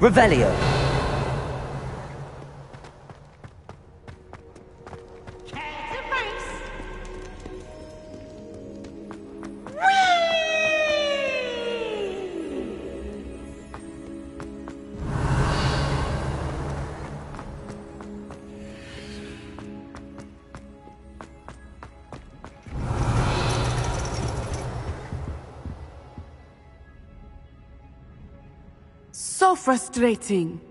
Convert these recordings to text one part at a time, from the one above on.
Revelio. So frustrating.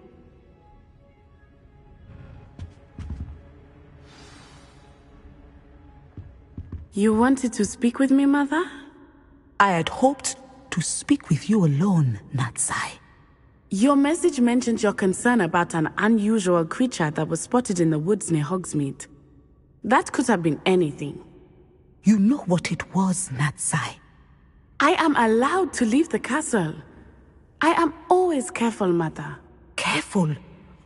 You wanted to speak with me, Mother? I had hoped to speak with you alone, Natsai. Your message mentioned your concern about an unusual creature that was spotted in the woods near Hogsmeade. That could have been anything. You know what it was, Natsai. I am allowed to leave the castle. I am always careful, Mother. Careful?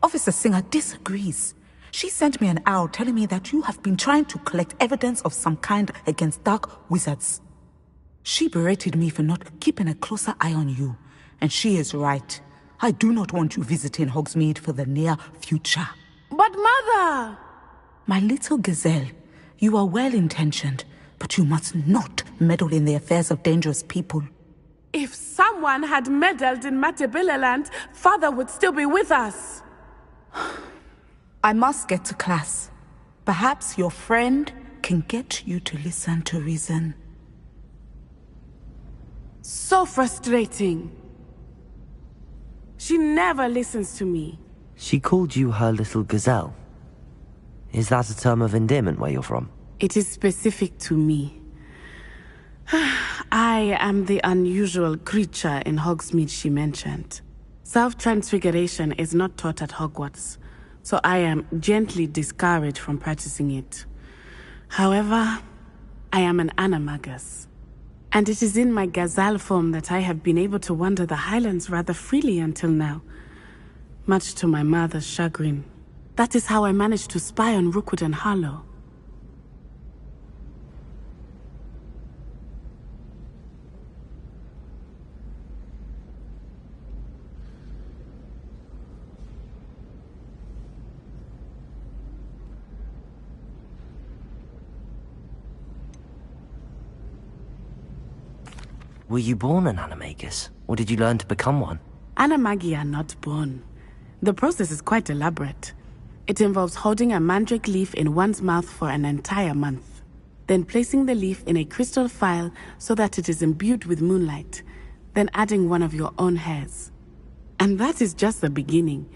Officer Singer disagrees. She sent me an owl telling me that you have been trying to collect evidence of some kind against dark wizards. She berated me for not keeping a closer eye on you. And she is right. I do not want you visiting Hogsmeade for the near future. But Mother! My little gazelle, you are well-intentioned, but you must not meddle in the affairs of dangerous people. If someone had meddled in Matabeleland, Father would still be with us. I must get to class. Perhaps your friend can get you to listen to reason. So frustrating. She never listens to me. She called you her little gazelle. Is that a term of endearment where you're from? It is specific to me. I am the unusual creature in Hogsmeade she mentioned. Self-transfiguration is not taught at Hogwarts, so I am gently discouraged from practicing it. However, I am an animagus, and it is in my gazelle form that I have been able to wander the Highlands rather freely until now, much to my mother's chagrin. That is how I managed to spy on Rookwood and Harlow. Were you born an animagus, or did you learn to become one? Animagi are not born. The process is quite elaborate. It involves holding a mandrake leaf in one's mouth for an entire month, then placing the leaf in a crystal phial so that it is imbued with moonlight, then adding one of your own hairs. And that is just the beginning.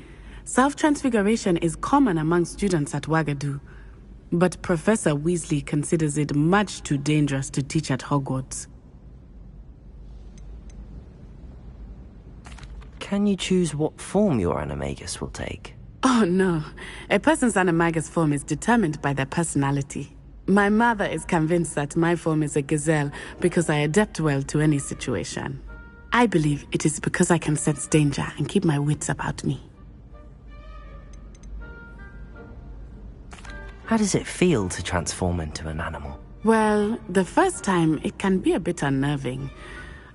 Self-transfiguration is common among students at Wagadu, but Professor Weasley considers it much too dangerous to teach at Hogwarts. Can you choose what form your animagus will take? Oh no, a person's animagus form is determined by their personality. My mother is convinced that my form is a gazelle because I adapt well to any situation. I believe it is because I can sense danger and keep my wits about me. How does it feel to transform into an animal? Well, the first time it can be a bit unnerving.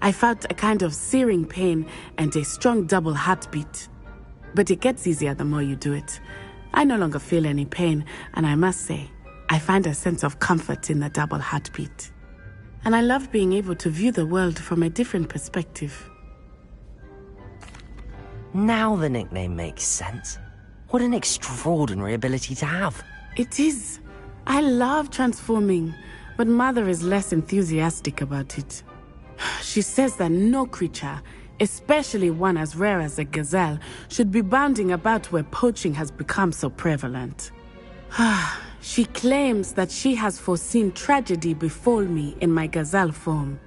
I felt a kind of searing pain and a strong double heartbeat. But it gets easier the more you do it. I no longer feel any pain, and I must say, I find a sense of comfort in the double heartbeat. And I love being able to view the world from a different perspective. Now the nickname makes sense. What an extraordinary ability to have. It is. I love transforming, but Mother is less enthusiastic about it. She says that no creature, especially one as rare as a gazelle, should be bounding about where poaching has become so prevalent. She claims that she has foreseen tragedy befall me in my gazelle form.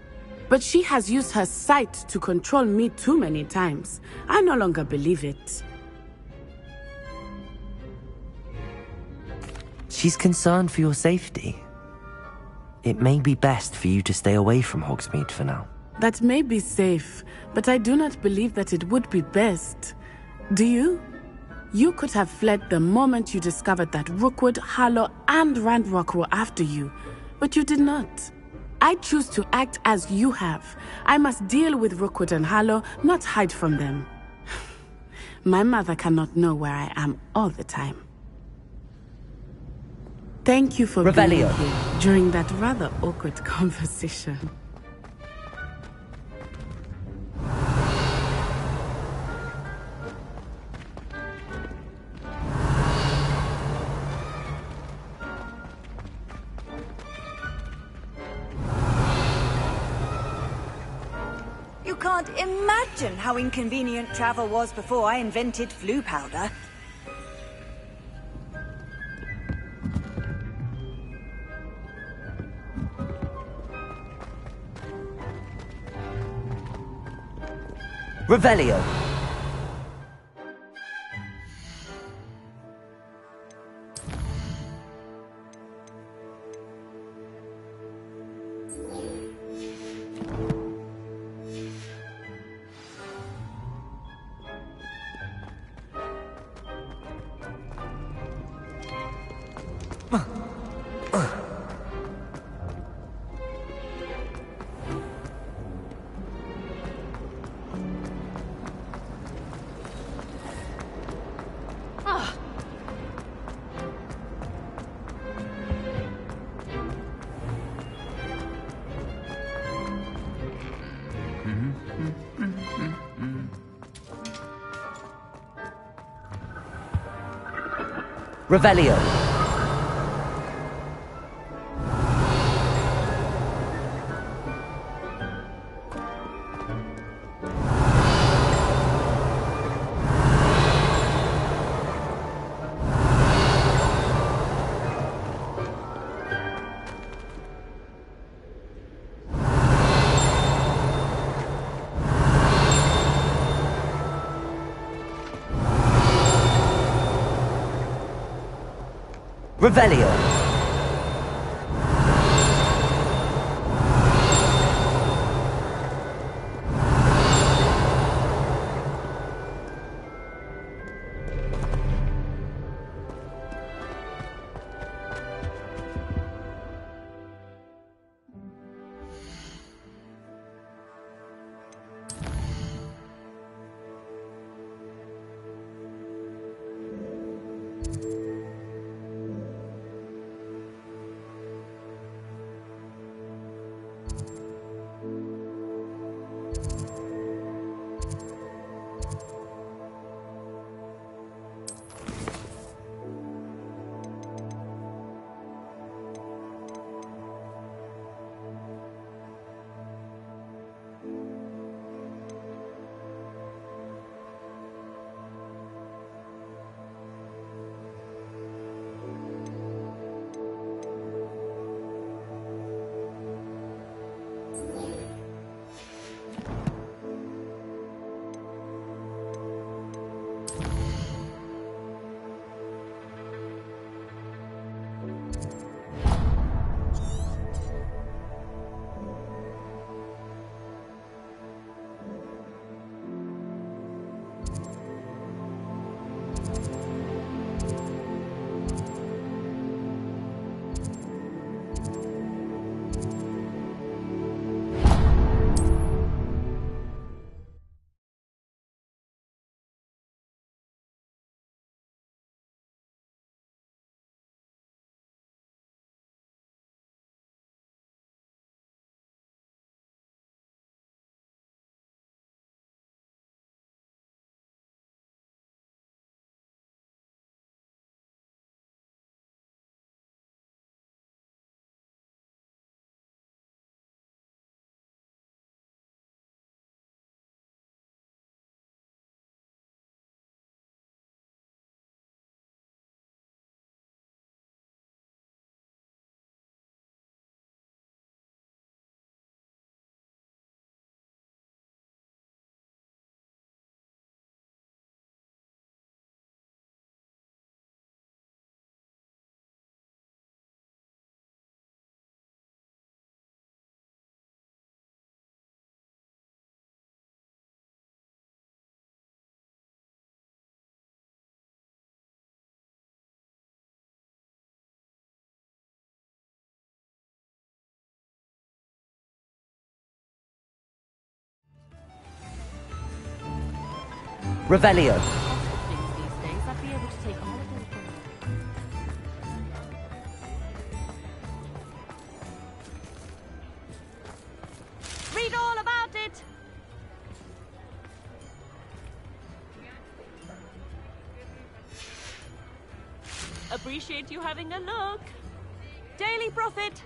But she has used her sight to control me too many times. I no longer believe it. She's concerned for your safety. It may be best for you to stay away from Hogsmeade for now. That may be safe, but I do not believe that it would be best. Do you? You could have fled the moment you discovered that Rookwood, Harlow, and Ranrock were after you, but you did not. I choose to act as you have. I must deal with Rookwood and Harlow, not hide from them. My mother cannot know where I am all the time. Thank you for Revelio. being here during that rather awkward conversation. You can't imagine how inconvenient travel was before I invented flu powder. Revelio. Revelio. Revelio. Revelio. appreciate you having a look. Daily profit.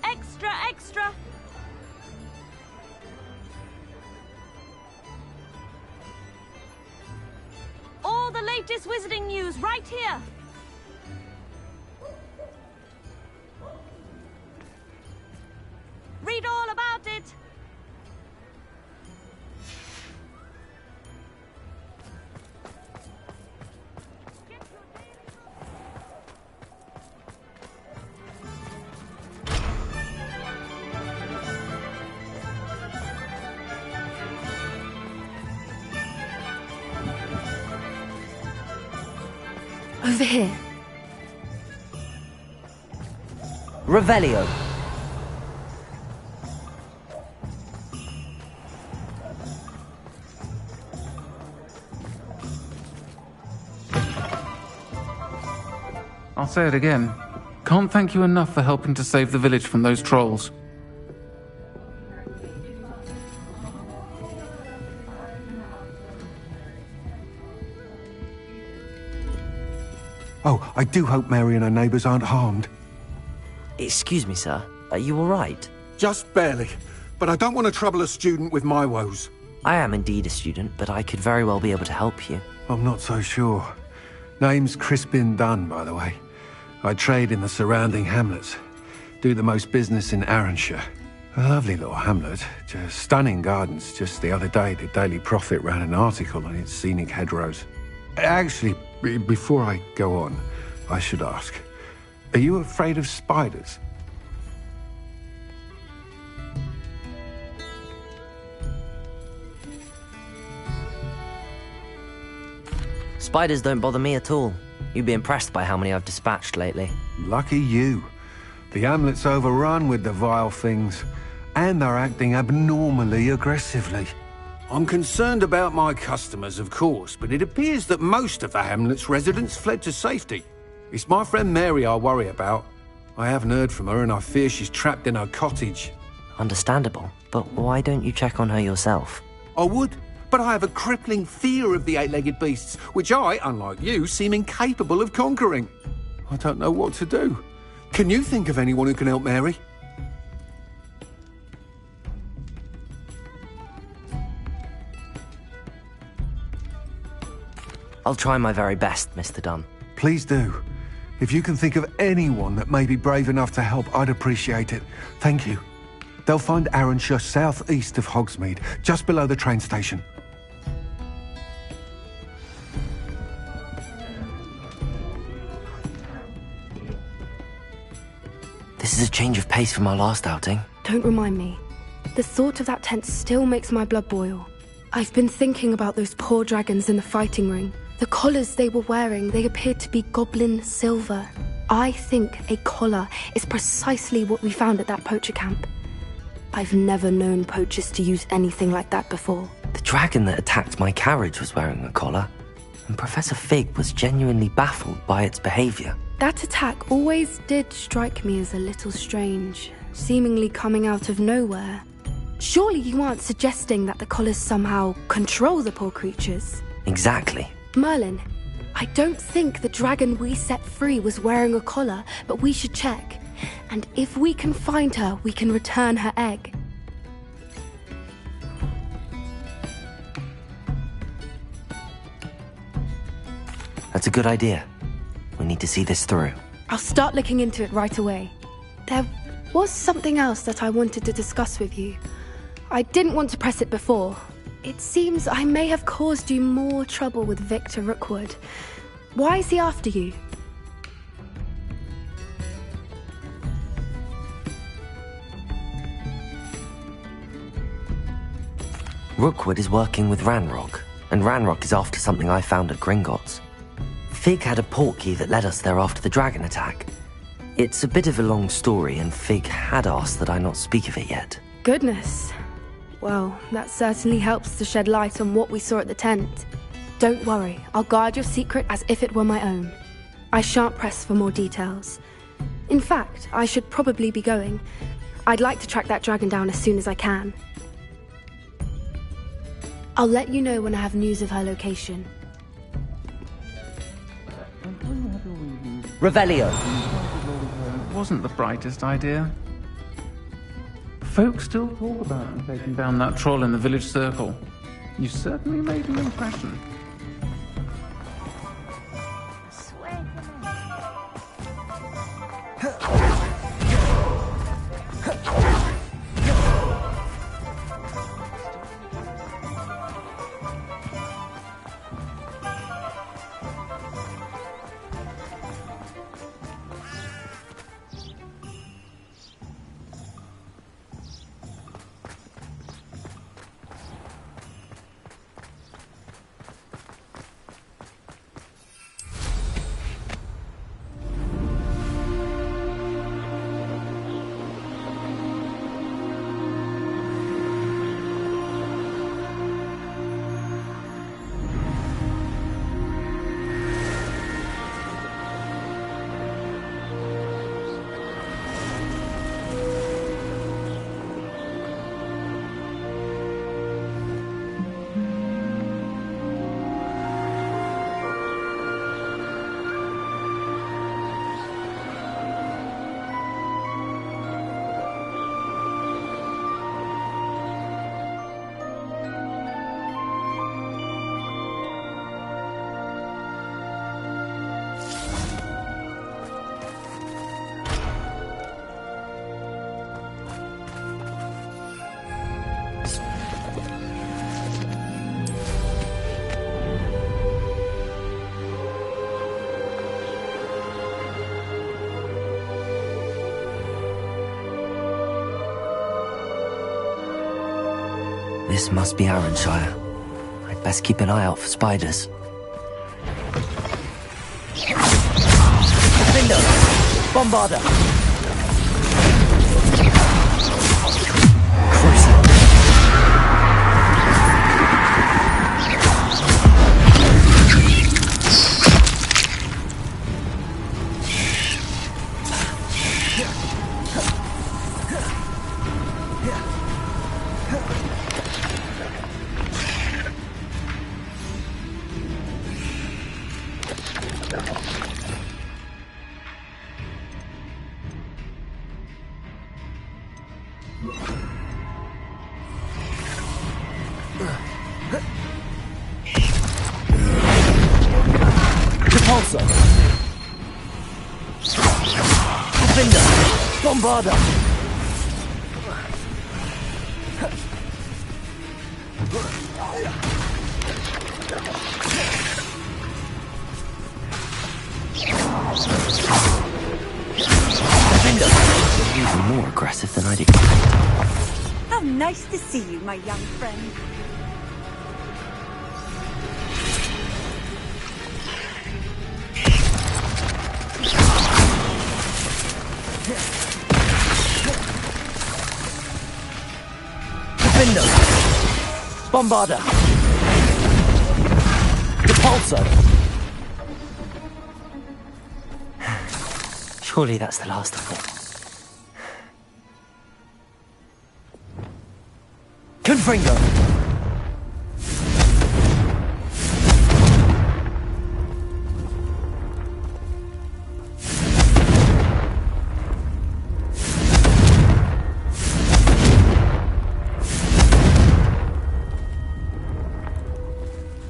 Extra, extra. All the latest wizarding news right here. Read all about it. Over here. Revelio. I'll say it again. Can't thank you enough for helping to save the village from those trolls. Oh, I do hope Mary and her neighbours aren't harmed. Excuse me, sir. Are you all right? Just barely. But I don't want to trouble a student with my woes. I am indeed a student, but I could very well be able to help you. I'm not so sure. Name's Crispin Dunn, by the way. I trade in the surrounding hamlets. Do the most business in Arranshire. A lovely little hamlet. Just stunning gardens. Just the other day, the Daily Prophet ran an article on its scenic hedgerows. Actually, before I go on, I should ask, are you afraid of spiders? Spiders don't bother me at all. You'd be impressed by how many I've dispatched lately. Lucky you. The hamlet's overrun with the vile things, and they're acting abnormally aggressively. I'm concerned about my customers, of course, but it appears that most of the hamlet's residents fled to safety. It's my friend Mary I worry about. I haven't heard from her, and I fear she's trapped in her cottage. Understandable, but why don't you check on her yourself? I would, but I have a crippling fear of the eight-legged beasts, which I, unlike you, seem incapable of conquering. I don't know what to do. Can you think of anyone who can help Mary? I'll try my very best, Mr. Dunn. Please do. If you can think of anyone that may be brave enough to help, I'd appreciate it. Thank you. They'll find Arranshire southeast of Hogsmeade, just below the train station. This is a change of pace from our last outing. Don't remind me. The thought of that tent still makes my blood boil. I've been thinking about those poor dragons in the fighting ring. The collars they were wearing, they appeared to be goblin silver. I think a collar is precisely what we found at that poacher camp. I've never known poachers to use anything like that before. The dragon that attacked my carriage was wearing a collar, and Professor Fig was genuinely baffled by its behavior. That attack always did strike me as a little strange, seemingly coming out of nowhere. Surely you aren't suggesting that the collars somehow control the poor creatures? Exactly. Merlin, I don't think the dragon we set free was wearing a collar, but we should check. And if we can find her, we can return her egg. That's a good idea. We need to see this through. I'll start looking into it right away. There was something else that I wanted to discuss with you. I didn't want to press it before. It seems I may have caused you more trouble with Victor Rookwood. Why is he after you? Rookwood is working with Ranrock, and Ranrock is after something I found at Gringotts. Fig had a portkey that led us there after the dragon attack. It's a bit of a long story, and Fig had asked that I not speak of it yet. Goodness. Well, that certainly helps to shed light on what we saw at the tent. Don't worry, I'll guard your secret as if it were my own. I shan't press for more details. In fact, I should probably be going. I'd like to track that dragon down as soon as I can. I'll let you know when I have news of her location. Revelio. It wasn't the brightest idea. Folk still talk about you taking down that troll in the village circle. You certainly made an impression. This must be Arranshire. I'd best keep an eye out for spiders. Defender! Bombarder! Cruiser! Repulsor! Defender! Bombarder! Defender! They're even more aggressive than I'd expected. How nice to see you, my young friend. Defender! Bombarder! Repulsor! Surely that's the last of them. Confringo!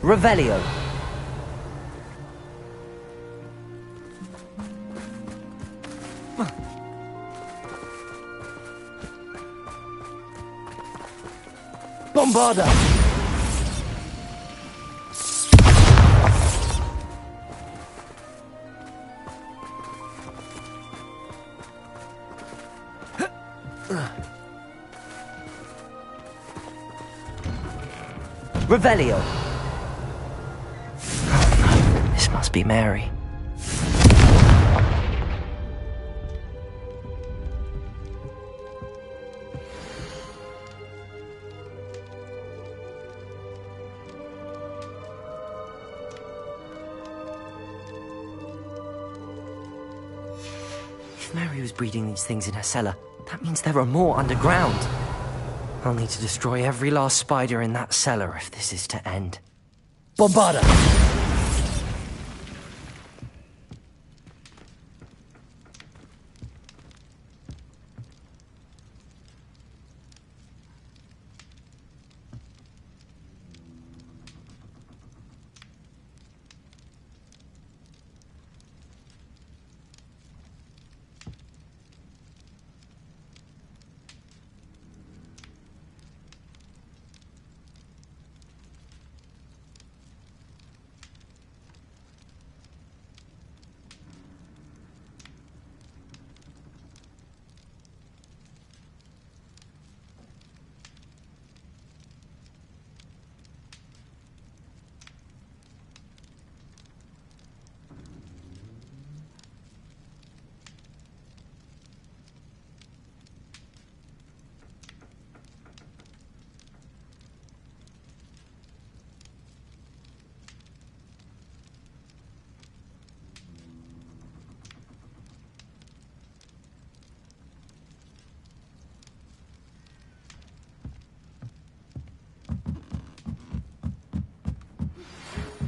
Revelio! Bombarder! Revelio! This must be Mary. If Mary was breeding these things in her cellar, that means there are more underground. I'll need to destroy every last spider in that cellar if this is to end. Bombarda!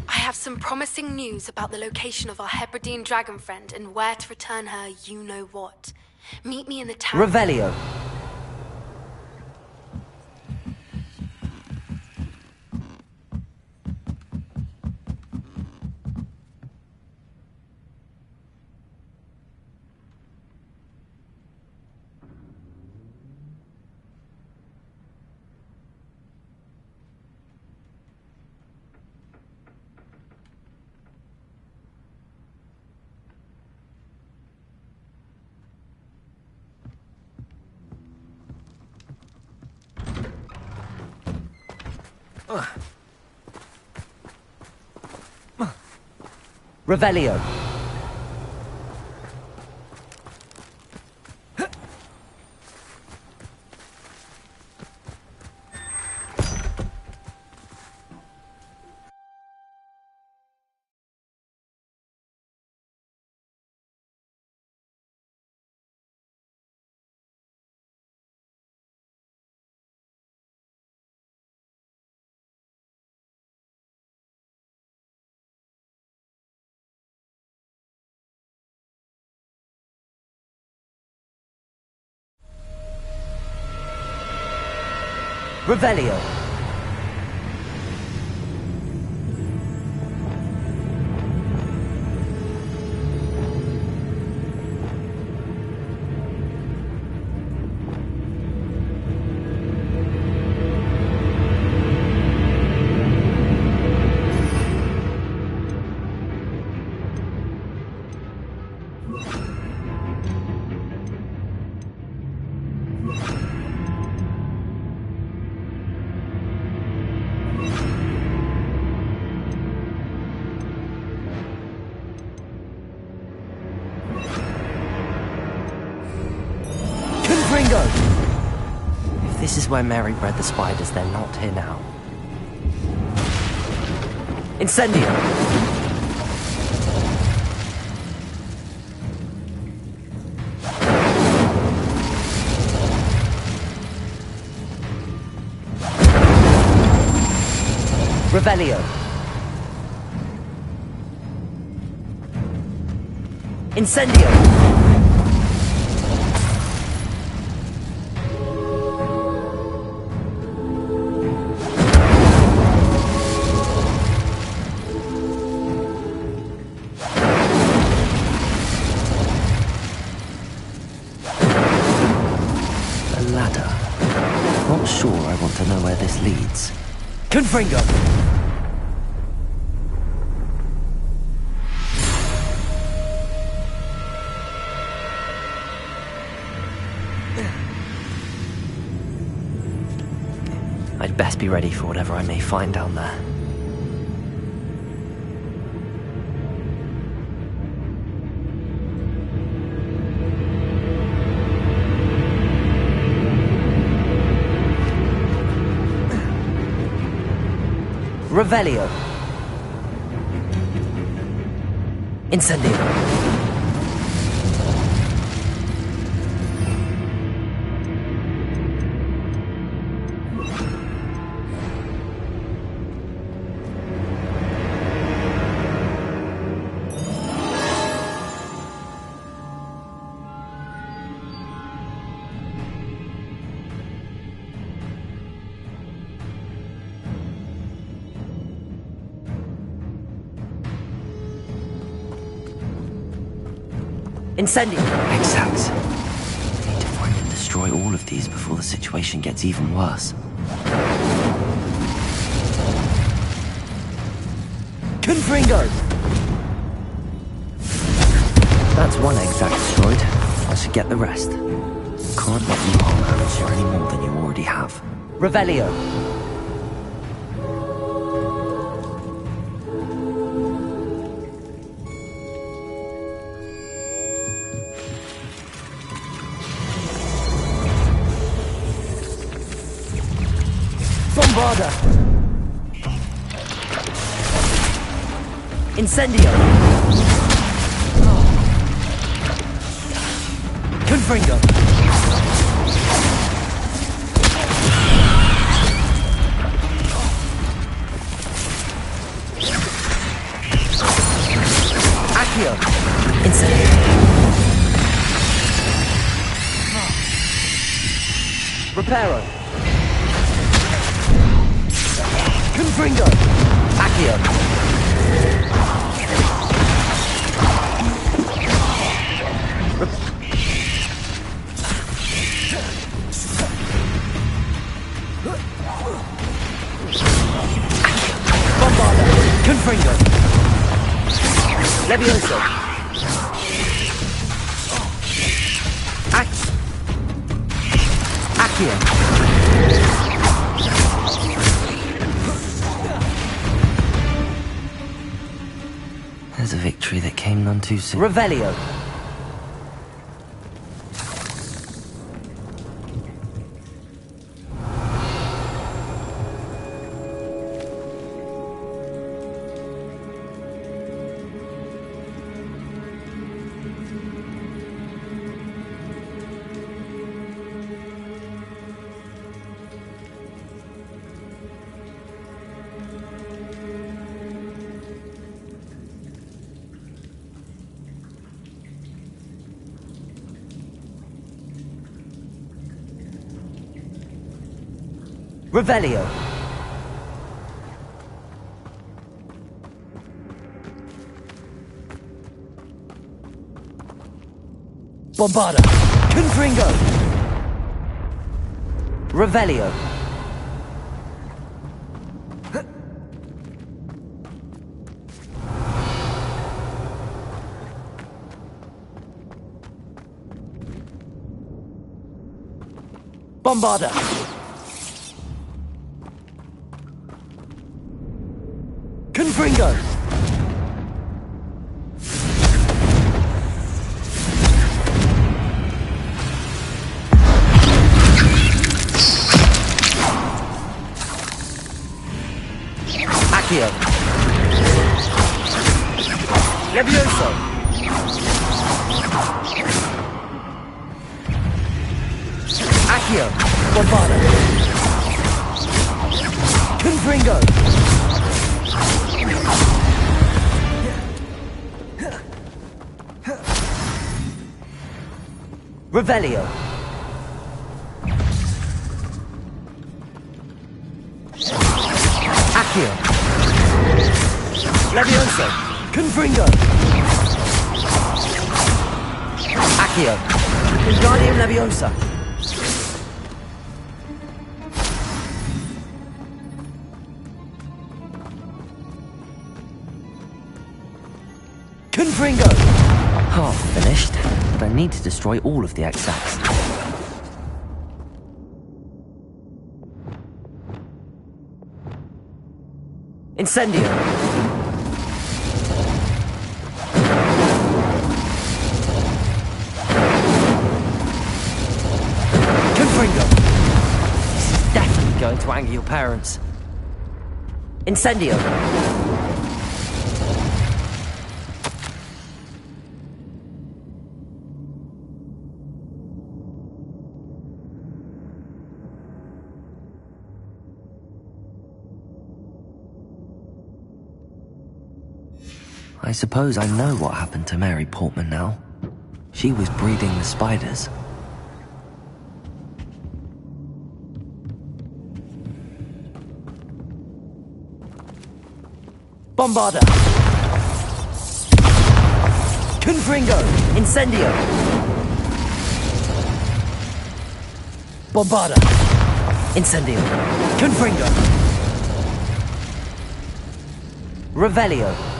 I have some promising news about the location of our Hebridean dragon friend and where to return her you-know-what. Meet me in the town. Revelio. Revelio. Revelio. If this is where Mary bred the spiders, they're not here now. Incendio! Revelio! Incendio! Not sure I want to know where this leads. Confringo! I'd best be ready for whatever I may find down there. Revelio. Incendio. Incendio! Exacts. I need to find and destroy all of these before the situation gets even worse. Confringo! That's one exact destroyed. I should get the rest. Can't let you harm Amateur any more than you already have. Revelio! Bombarda! Incendio! Confringo! Accio! Incendio! Reparo! Confringo! Accio! Bombarda! Confringo! Levioso! Accio! There's a victory that came none too soon. Revelio! Revelio! Bombarda! Confringo! Revelio! Bombarda! Confringo! Accio! Levioso! Accio! Bombarda! Confringo! Revelio! Accio! Levioso! Confringo! Accio! Wingardium Leviosa! Confringo! Half finished, but I need to destroy all of the exacts. Incendio! Confringo! This is definitely going to anger your parents. Incendio! I suppose I know what happened to Mary Portman now. She was breeding the spiders. Bombarda! Confringo! Incendio! Bombarda! Incendio! Confringo! Revelio!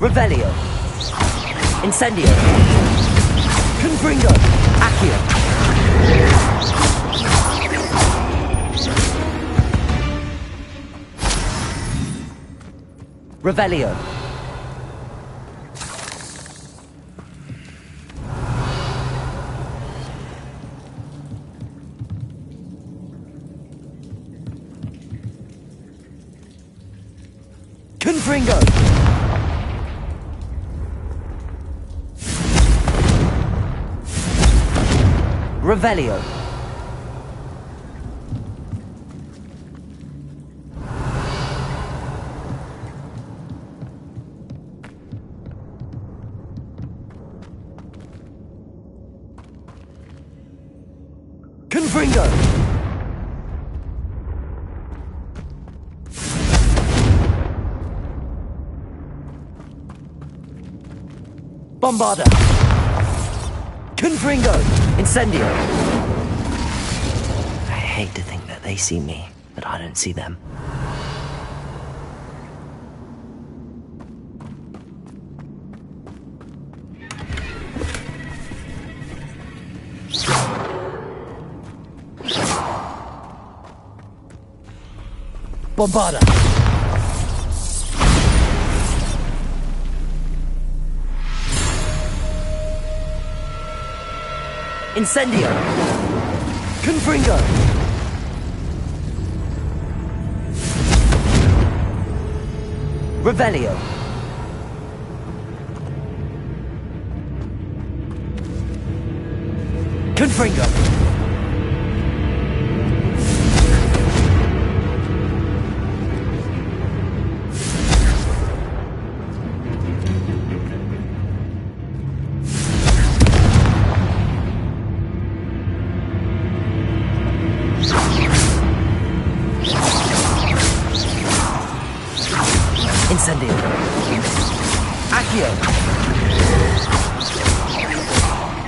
Revelio! Incendio! Confringo! Accio! Revelio! Confringo! Revelio. Confringo. Bombarda. Confringo. Incendio. I hate to think that they see me, but I don't see them. Bombarda. Incendio. Confringo. Revelio. Confringo. Incendio. Accio.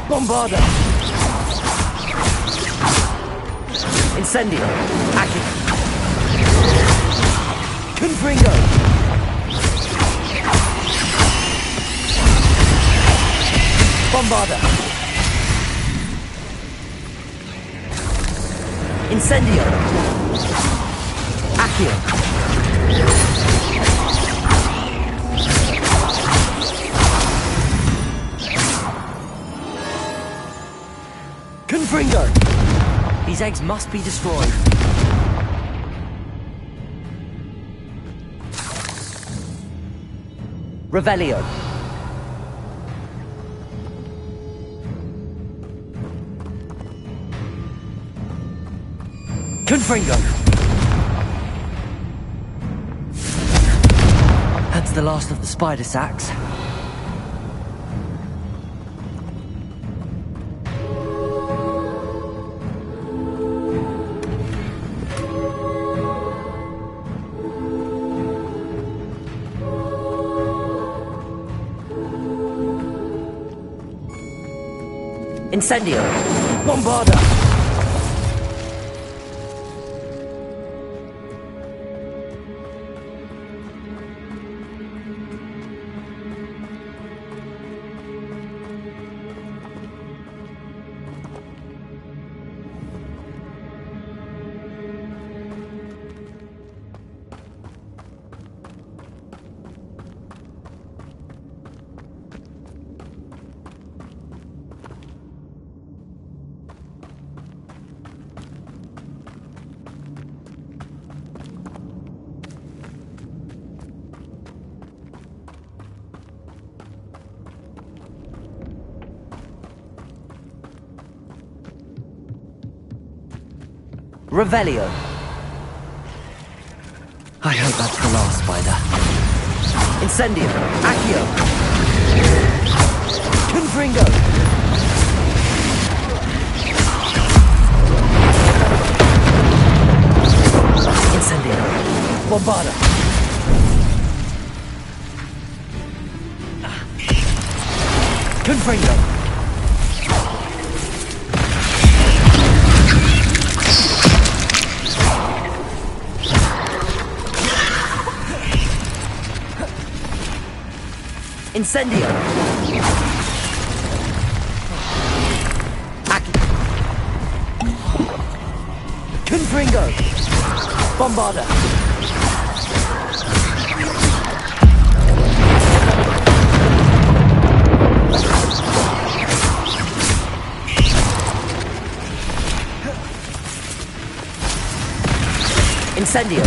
Bombarda. Incendio. Accio. Confringo. Bombarda. Incendio. Accio. Confringo! These eggs must be destroyed. Revelio. Confringo! That's the last of the spider sacks. Incendio! Bombarda! Revelio. I hope that's the last spider. Incendio. Accio. Confringo. Incendio. Bombarda. Confringo. Incendio. Confringo. Bombarda. Incendio.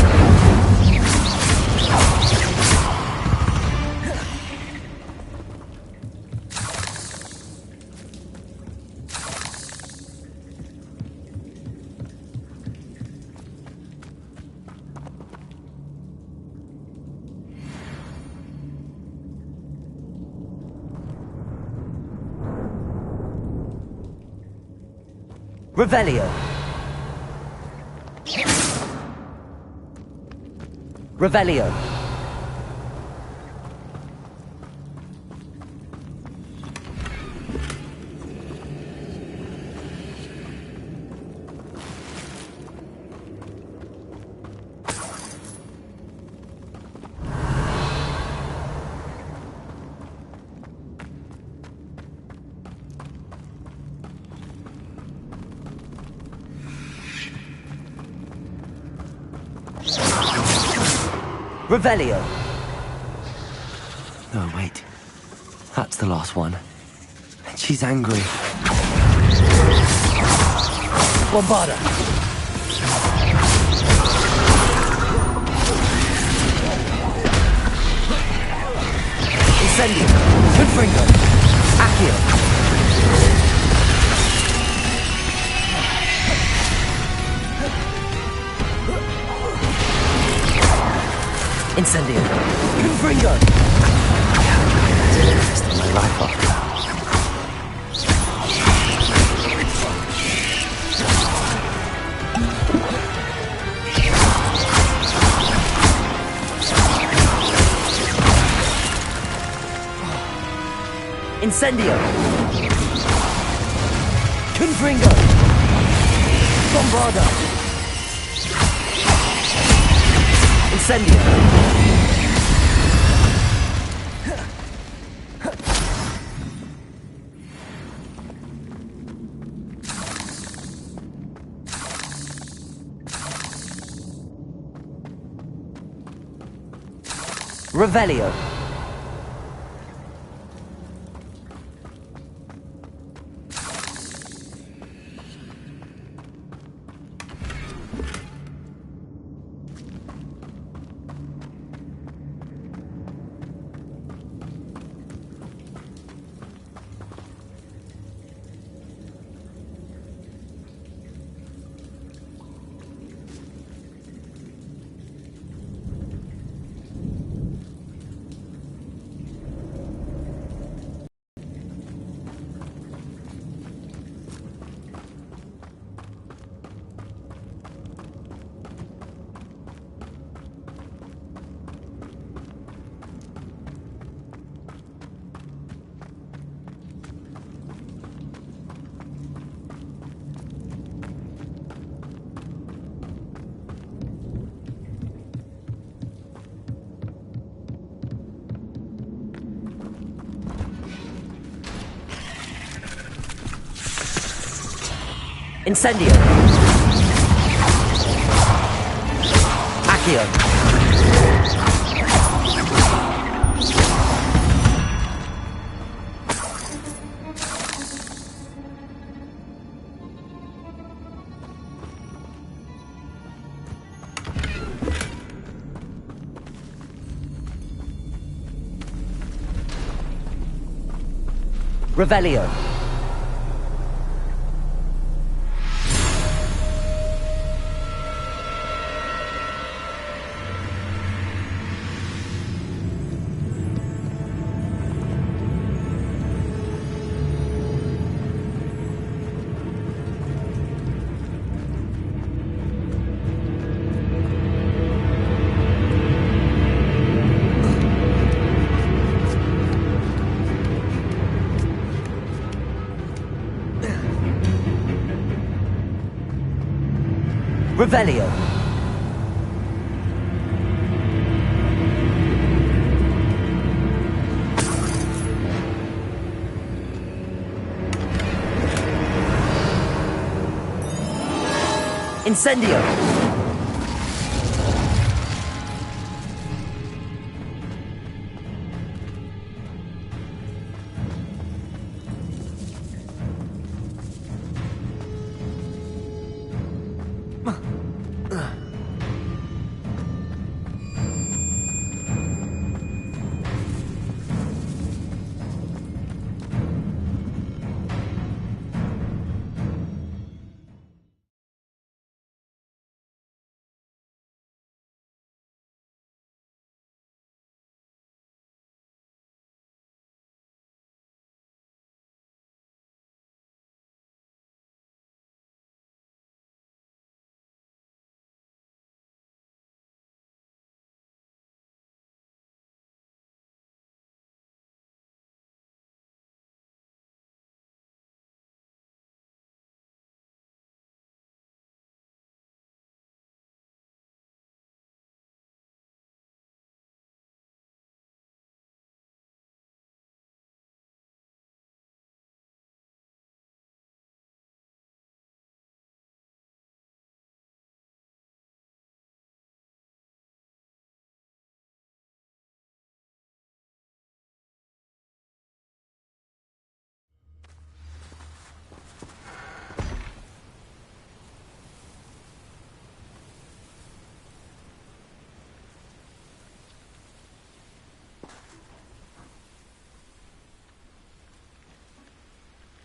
Revelio. Revelio. Revelio. Oh, wait. That's the last one. And she's angry. Bombarda. Incendio. Confringo. Accio. Incendio. Confringo. Rest of my life after that. Incendio. Confringo. Bombarda. Incendio. Revelio. Incendio. Accio. Revelio. Revelio. Incendio.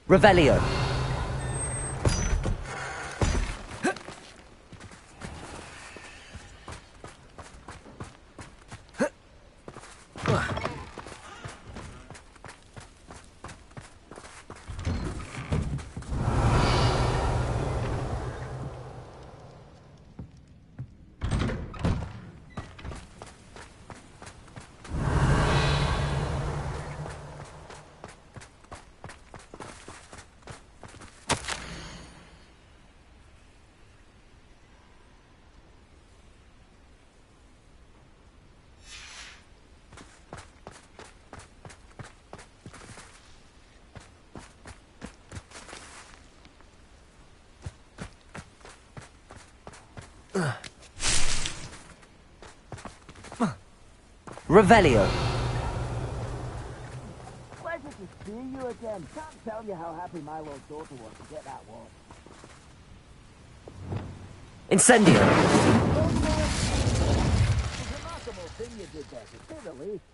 Revelio. Revelio. Pleasure to see you again. Can't tell you how happy my little daughter was to get that watch. Incendio. It's a remarkable thing you did there, to say the least.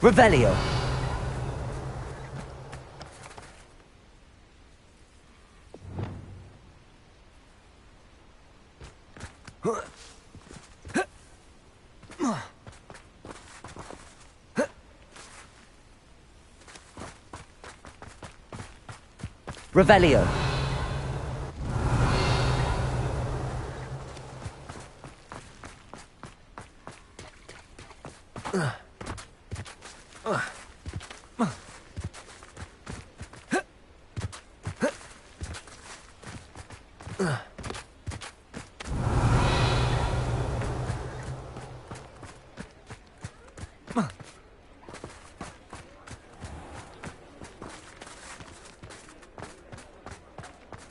Revelio. Revelio.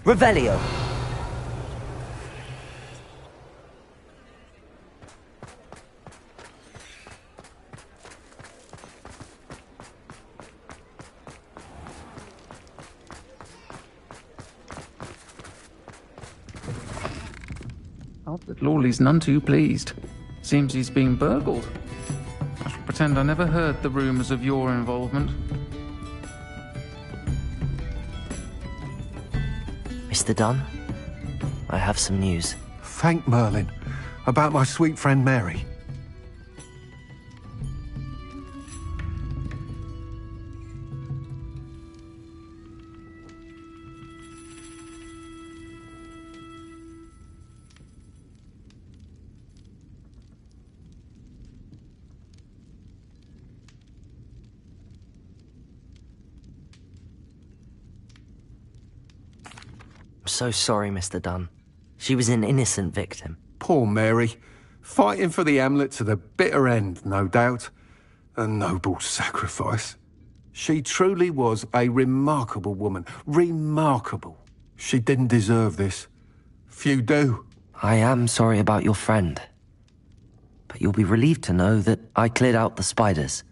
Revelio. Albert Lawley's none too pleased. Seems he's been burgled. I shall pretend I never heard the rumours of your involvement. Mr. Dunn, I have some news. Thank Merlin. About my sweet friend Mary. So sorry, Mr. Dunn. She was an innocent victim. Poor Mary. Fighting for the hamlet to the bitter end, no doubt. A noble sacrifice. She truly was a remarkable woman. Remarkable. She didn't deserve this. Few do. I am sorry about your friend. But you'll be relieved to know that I cleared out the spiders.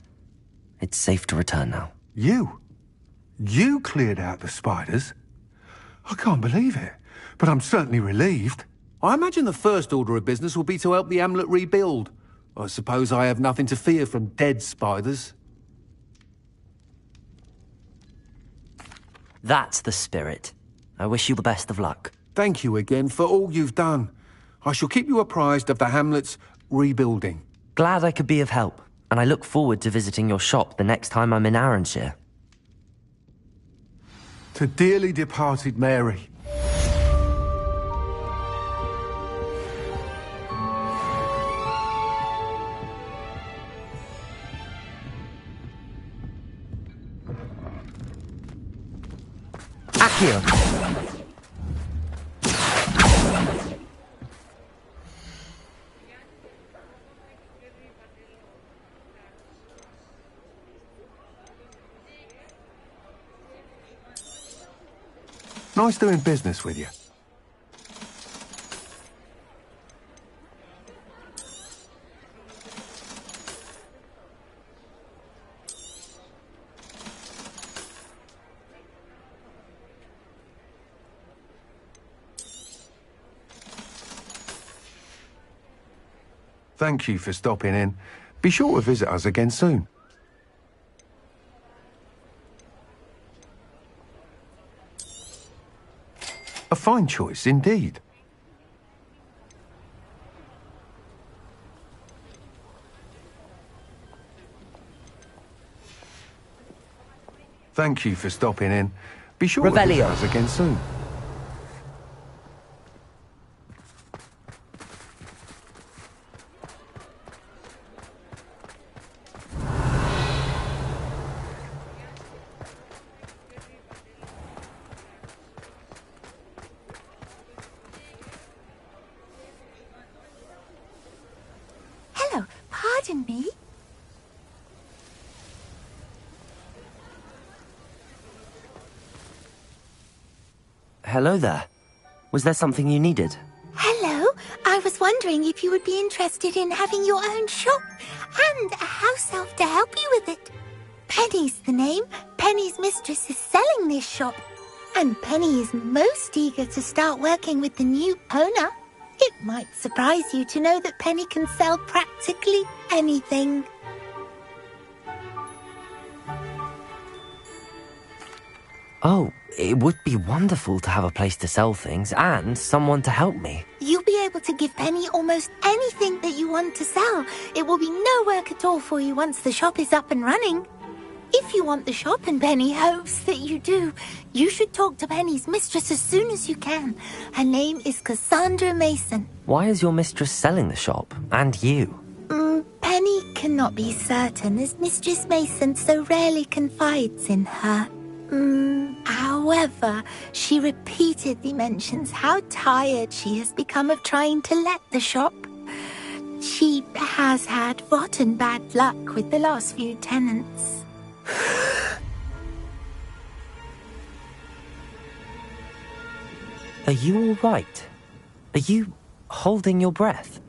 It's safe to return now. You? You cleared out the spiders? I can't believe it, but I'm certainly relieved. I imagine the first order of business will be to help the hamlet rebuild. I suppose I have nothing to fear from dead spiders. That's the spirit. I wish you the best of luck. Thank you again for all you've done. I shall keep you apprised of the hamlet's rebuilding. Glad I could be of help, and I look forward to visiting your shop the next time I'm in Arranshire. To dearly departed Mary. Accio! Nice doing business with you. Thank you for stopping in. Be sure to visit us again soon. A fine choice indeed. Thank you for stopping in. Be sure to visit us again soon. Pardon me? Hello there. Was there something you needed? Hello. I was wondering if you would be interested in having your own shop and a house elf to help you with it. Penny's the name. Penny's mistress is selling this shop. And Penny is most eager to start working with the new owner. It might surprise you to know that Penny can sell practically anything. Oh, it would be wonderful to have a place to sell things and someone to help me. You'll be able to give Penny almost anything that you want to sell. It will be no work at all for you once the shop is up and running. If you want the shop and Penny hopes that you do, you should talk to Penny's mistress as soon as you can. Her name is Cassandra Mason. Why is your mistress selling the shop? And you? Penny cannot be certain, as Mistress Mason so rarely confides in her. However, she repeatedly mentions how tired she has become of trying to let the shop. She has had rotten bad luck with the last few tenants. Are you all right? Are you holding your breath?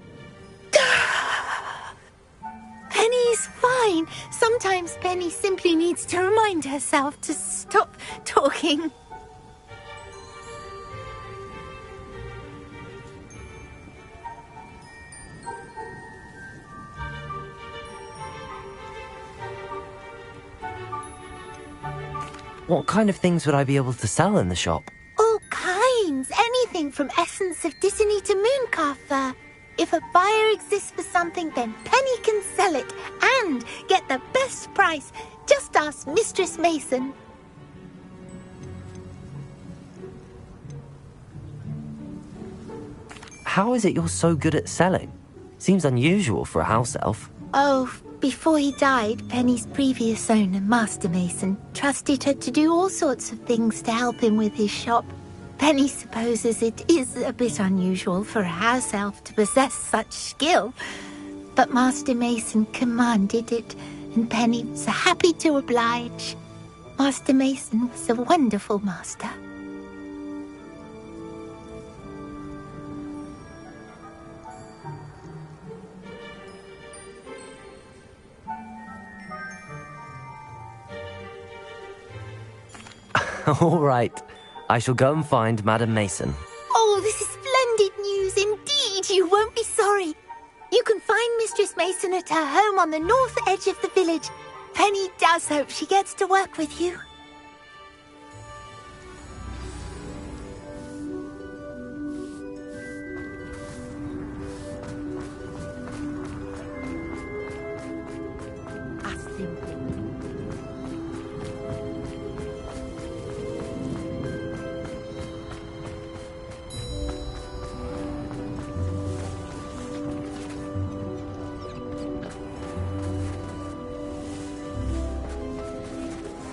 Penny's fine. Sometimes Penny simply needs to remind herself to stop talking. What kind of things would I be able to sell in the shop? All kinds. Anything from essence of Disney to Mooncalf fur. If a buyer exists for something, then Penny can sell it and get the best price. Just ask Mistress Mason. How is it you're so good at selling? Seems unusual for a house elf. Oh, before he died, Penny's previous owner, Master Mason, trusted her to do all sorts of things to help him with his shop. Penny supposes it is a bit unusual for a house elf to possess such skill, but Master Mason commanded it, and Penny was happy to oblige. Master Mason was a wonderful master. All right. I shall go and find Madam Mason. Oh, this is splendid news indeed. You won't be sorry. You can find Mistress Mason at her home on the north edge of the village. Penny does hope she gets to work with you.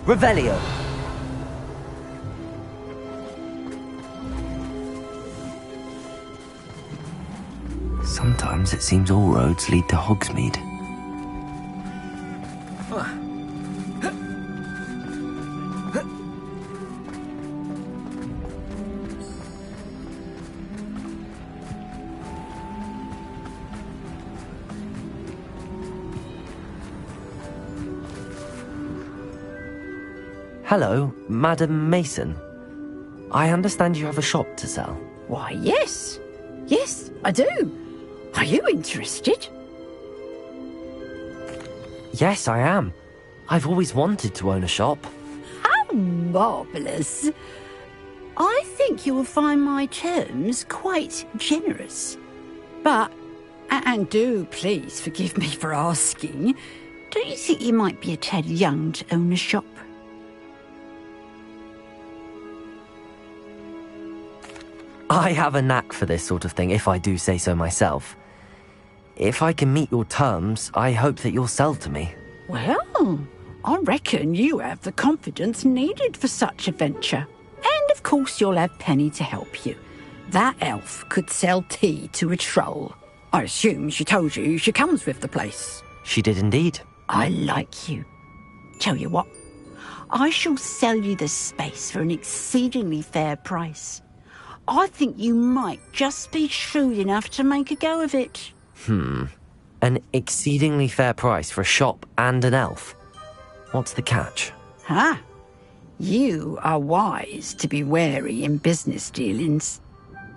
Revelio. Sometimes it seems all roads lead to Hogsmeade. Hello, Madam Mason. I understand you have a shop to sell. Why, yes. Yes, I do. Are you interested? Yes, I am. I've always wanted to own a shop. How marvellous. I think you will find my terms quite generous. But, and do please forgive me for asking, don't you think you might be a tad young to own a shop? I have a knack for this sort of thing, if I do say so myself. If I can meet your terms, I hope that you'll sell to me. Well, I reckon you have the confidence needed for such a venture. And of course you'll have Penny to help you. That elf could sell tea to a troll. I assume she told you she comes with the place. She did indeed. I like you. Tell you what, I shall sell you the space for an exceedingly fair price. I think you might just be shrewd enough to make a go of it. An exceedingly fair price for a shop and an elf. What's the catch? Ah, you are wise to be wary in business dealings.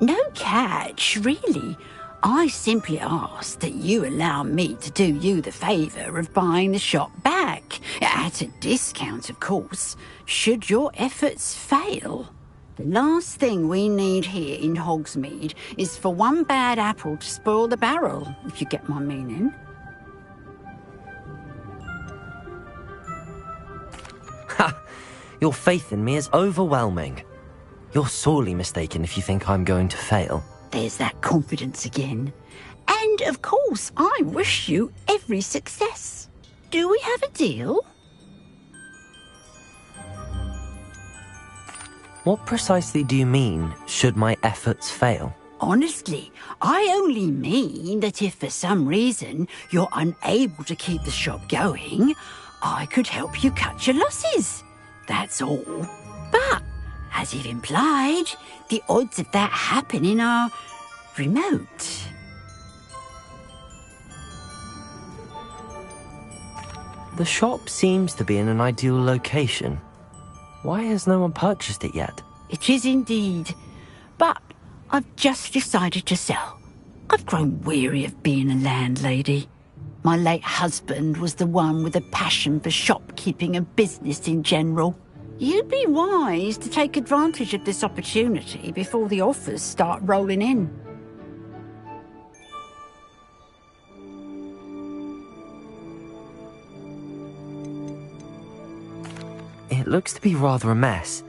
No catch, really. I simply ask that you allow me to do you the favour of buying the shop back, at a discount, of course, should your efforts fail. The last thing we need here in Hogsmeade is for one bad apple to spoil the barrel, if you get my meaning. Ha! Your faith in me is overwhelming. You're sorely mistaken if you think I'm going to fail. There's that confidence again. And, of course, I wish you every success. Do we have a deal? What precisely do you mean, should my efforts fail? Honestly, I only mean that if for some reason you're unable to keep the shop going, I could help you cut your losses. That's all. But, as you've implied, the odds of that happening are remote. The shop seems to be in an ideal location. Why has no one purchased it yet? It is indeed. But I've just decided to sell. I've grown weary of being a landlady. My late husband was the one with a passion for shopkeeping and business in general. You'd be wise to take advantage of this opportunity before the offers start rolling in. It looks to be rather a mess.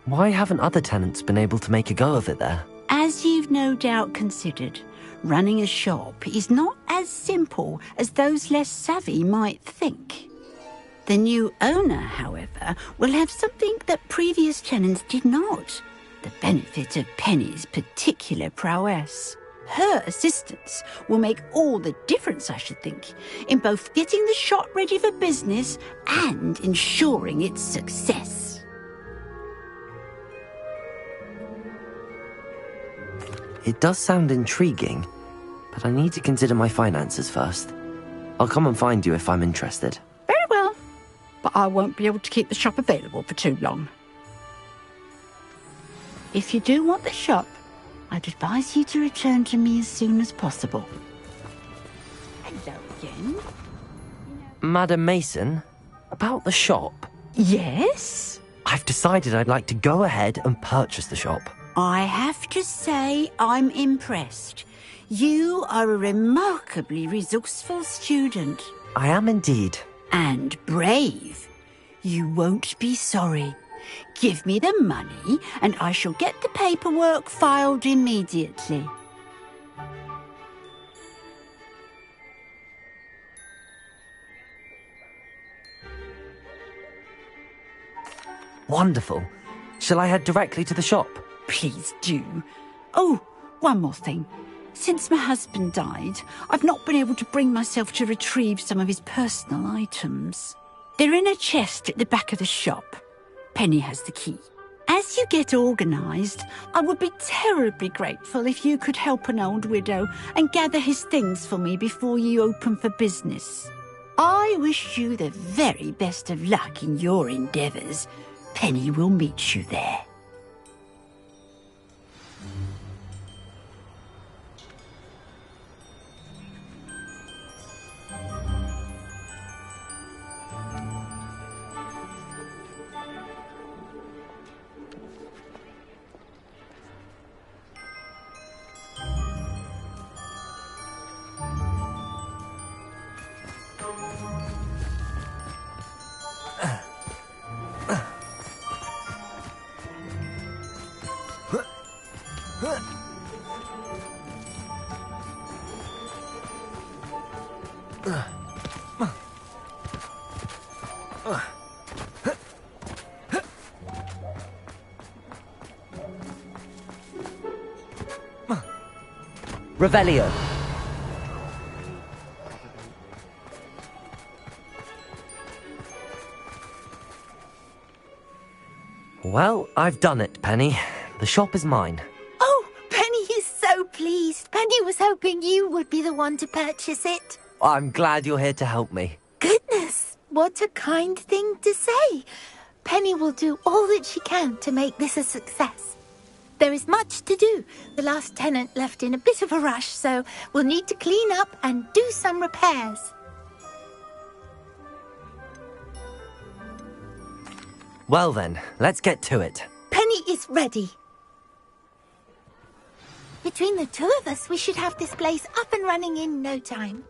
Why haven't other tenants been able to make a go of it there? As you've no doubt considered, running a shop is not as simple as those less savvy might think. The new owner, however, will have something that previous tenants did not. The benefit of Penny's particular prowess. Her assistance will make all the difference, I should think, in both getting the shop ready for business and ensuring its success. It does sound intriguing, but I need to consider my finances first. I'll come and find you if I'm interested. Very well, but I won't be able to keep the shop available for too long. If you do want the shop, I'd advise you to return to me as soon as possible. Hello again. Madam Mason, about the shop. Yes? I've decided I'd like to go ahead and purchase the shop. I have to say I'm impressed. You are a remarkably resourceful student. I am indeed. And brave. You won't be sorry. Give me the money, and I shall get the paperwork filed immediately. Wonderful. Shall I head directly to the shop? Please do. Oh, one more thing. Since my husband died, I've not been able to bring myself to retrieve some of his personal items. They're in a chest at the back of the shop. Penny has the key. As you get organised, I would be terribly grateful if you could help an old widow and gather his things for me before you open for business. I wish you the very best of luck in your endeavours. Penny will meet you there. Revelio. Well, I've done it, Penny. The shop is mine. Oh, Penny is so pleased. Penny was hoping you would be the one to purchase it. I'm glad you're here to help me. Goodness, what a kind thing to say. Penny will do all that she can to make this a success. There is much to do. The last tenant left in a bit of a rush, so we'll need to clean up and do some repairs. Well then, let's get to it. Penny is ready. Between the two of us, we should have this place up and running in no time.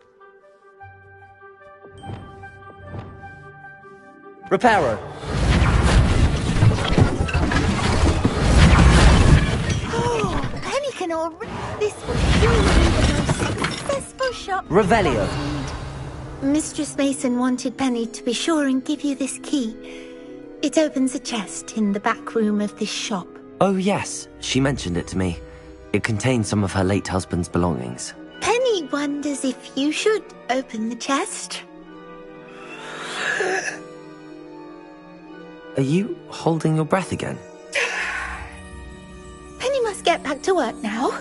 Reparo. Oh, Penny can this will surely be the most successful shop. Revelio. Mistress Mason wanted Penny to be sure and give you this key. It opens a chest in the back room of this shop. Oh yes, she mentioned it to me. It contains some of her late husband's belongings. Penny wonders if you should open the chest. Are you holding your breath again? Penny must get back to work now.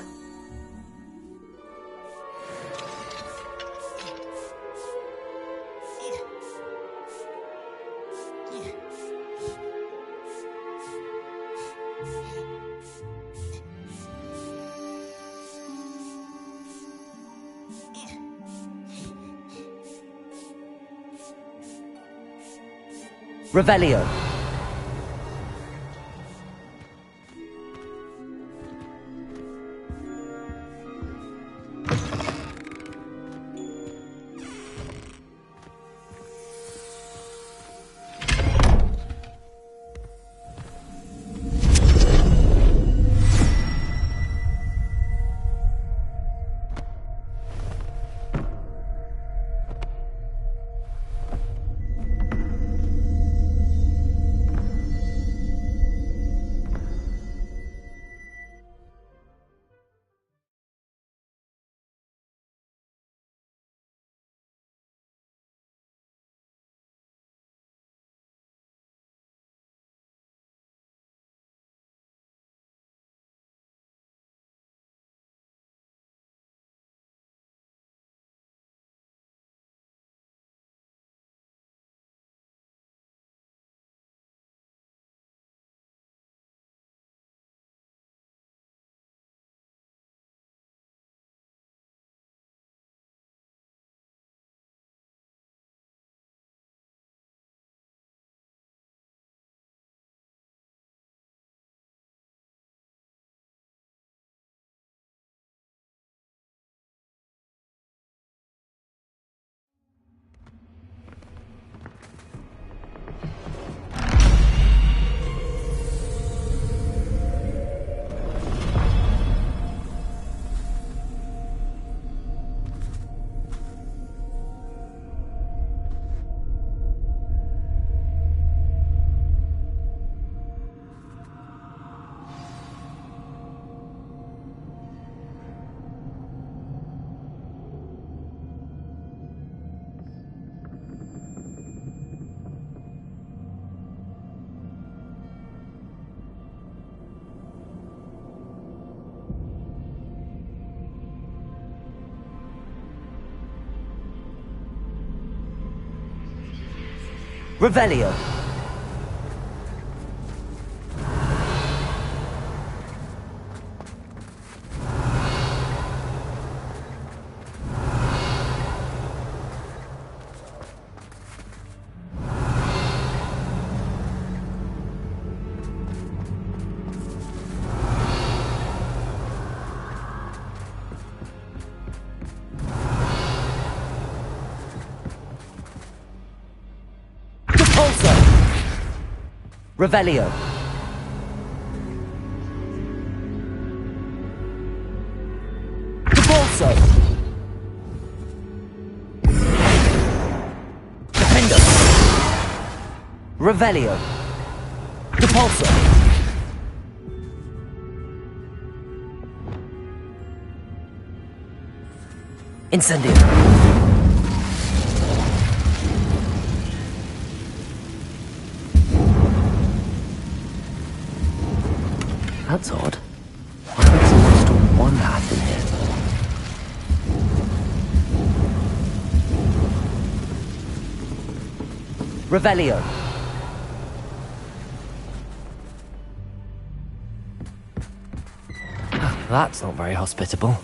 Revelio. Revelio. Revelio. Debolso. Defendo. Revelio. Depulso. Incendio. That's odd. I think someone stored one hat in here. Revelio. That's not very hospitable.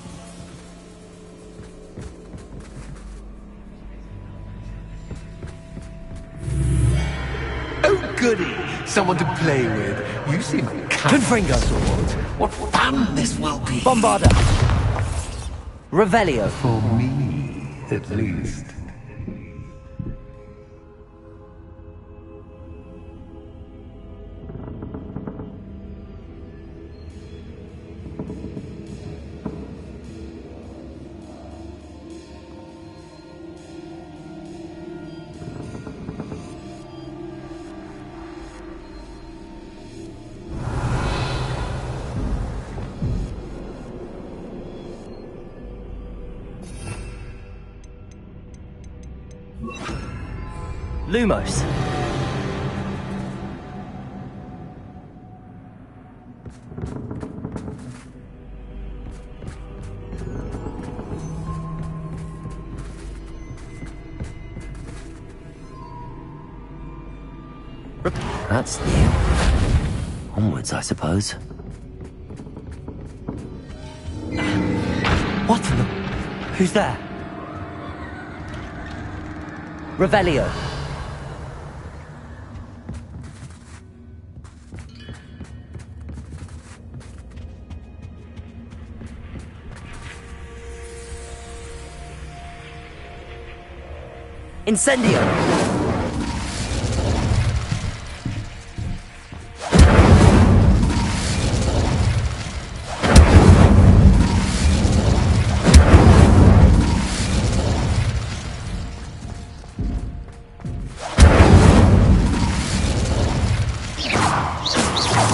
Oh, goody! Someone to play with. You seem like Confringo. What fun this will be. Bombarda. Revelio. For me, at least. Lumos. That's new. Onwards, I suppose. What the... Who's there? Revelio. Incendio.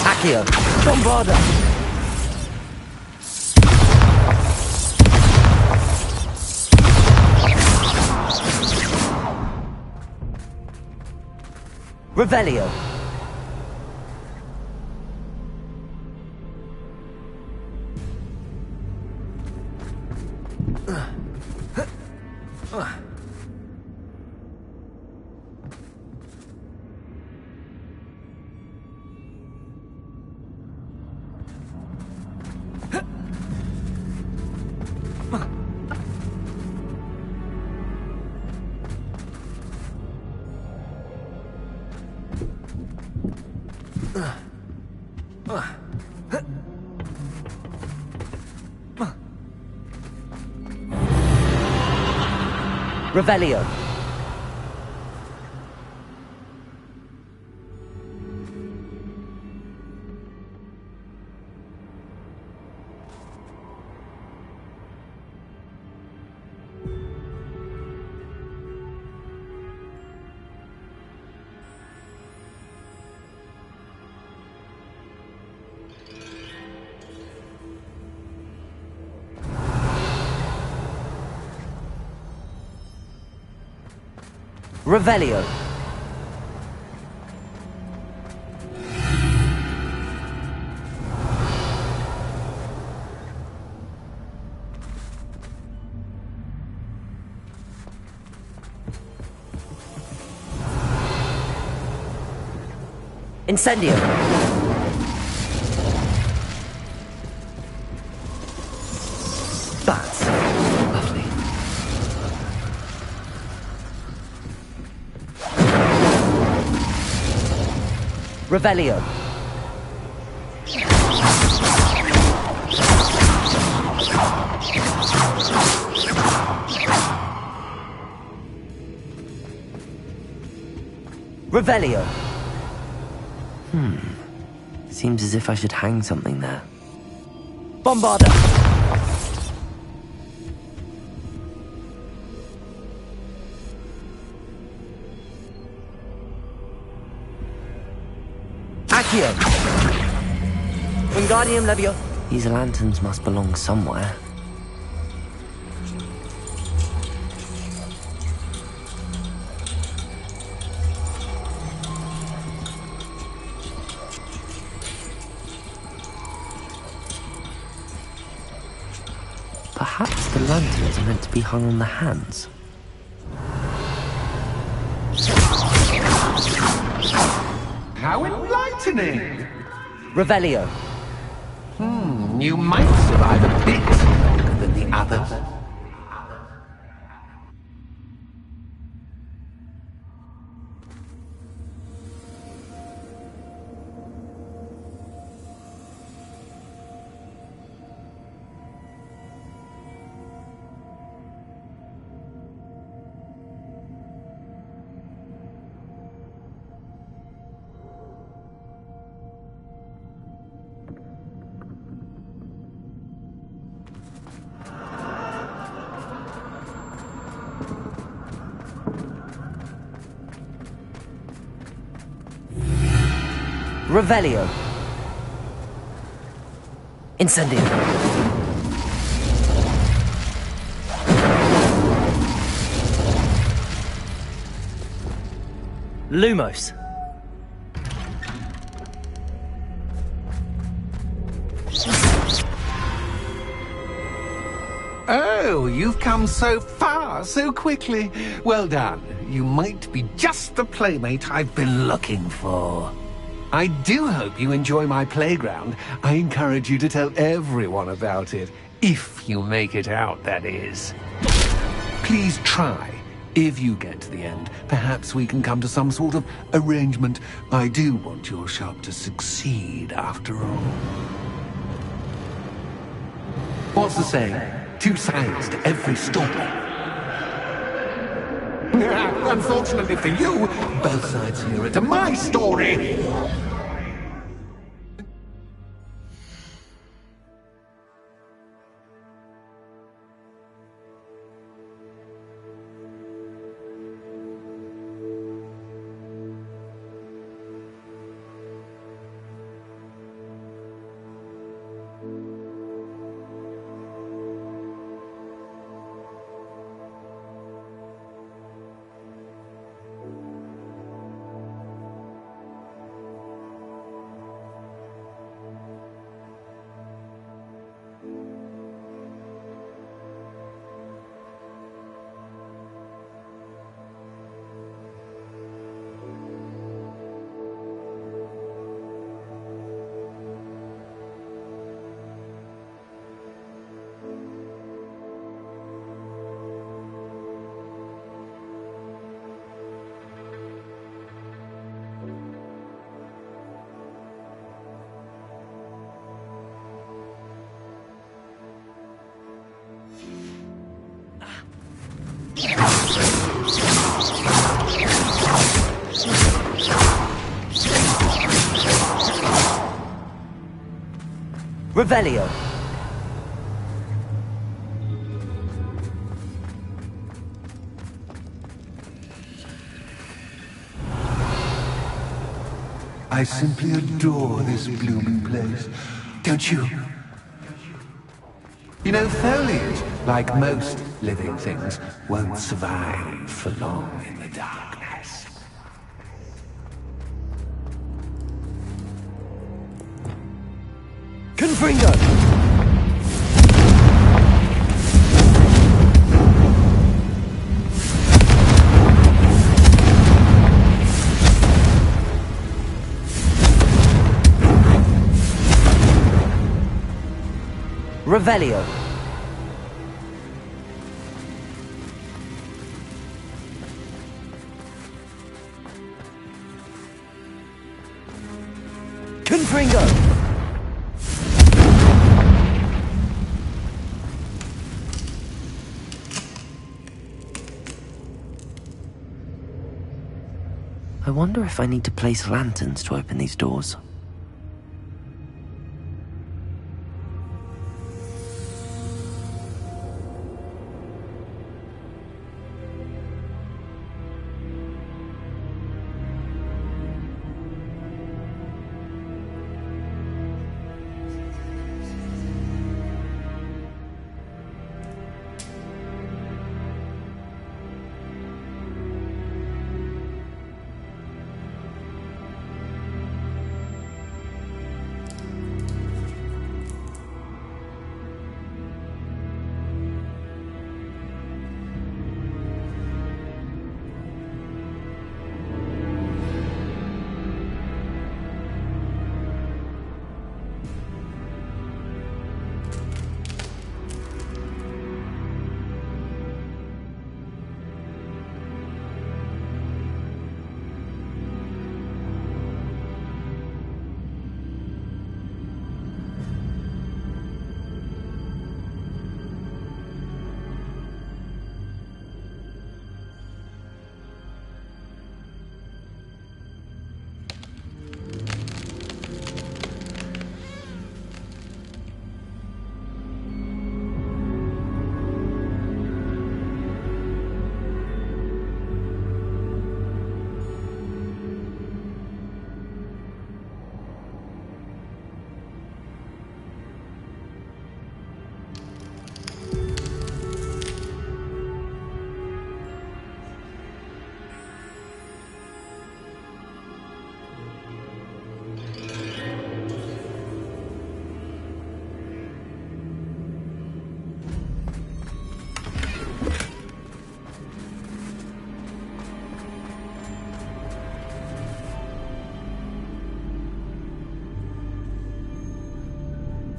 Accio. Bombarda. Revelio. Revelio. Revelio. Incendio. That's lovely. Revelio. Revelio. Seems as if I should hang something there. Bombarda. Accio. Wingardium Levio. These lanterns must belong somewhere. Perhaps the lanterns are meant to be hung on the hands. How enlightening! Revelio. You might survive a bit longer than the others. Revelio. Incendio. Lumos. Oh, you've come so far, so quickly. Well done. You might be just the playmate I've been looking for. I do hope you enjoy my playground. I encourage you to tell everyone about it. If you make it out, that is. Please try. If you get to the end, perhaps we can come to some sort of arrangement. I do want your shop to succeed, after all. What's the saying? 2 sides to every story. Unfortunately for you, both sides hear it to my story. Revelio. I simply adore this blooming place. Don't you? You know, foliage, like most living things, won't survive for long in the darkness. Confringo! Revelio. Confringo. I wonder if I need to place lanterns to open these doors.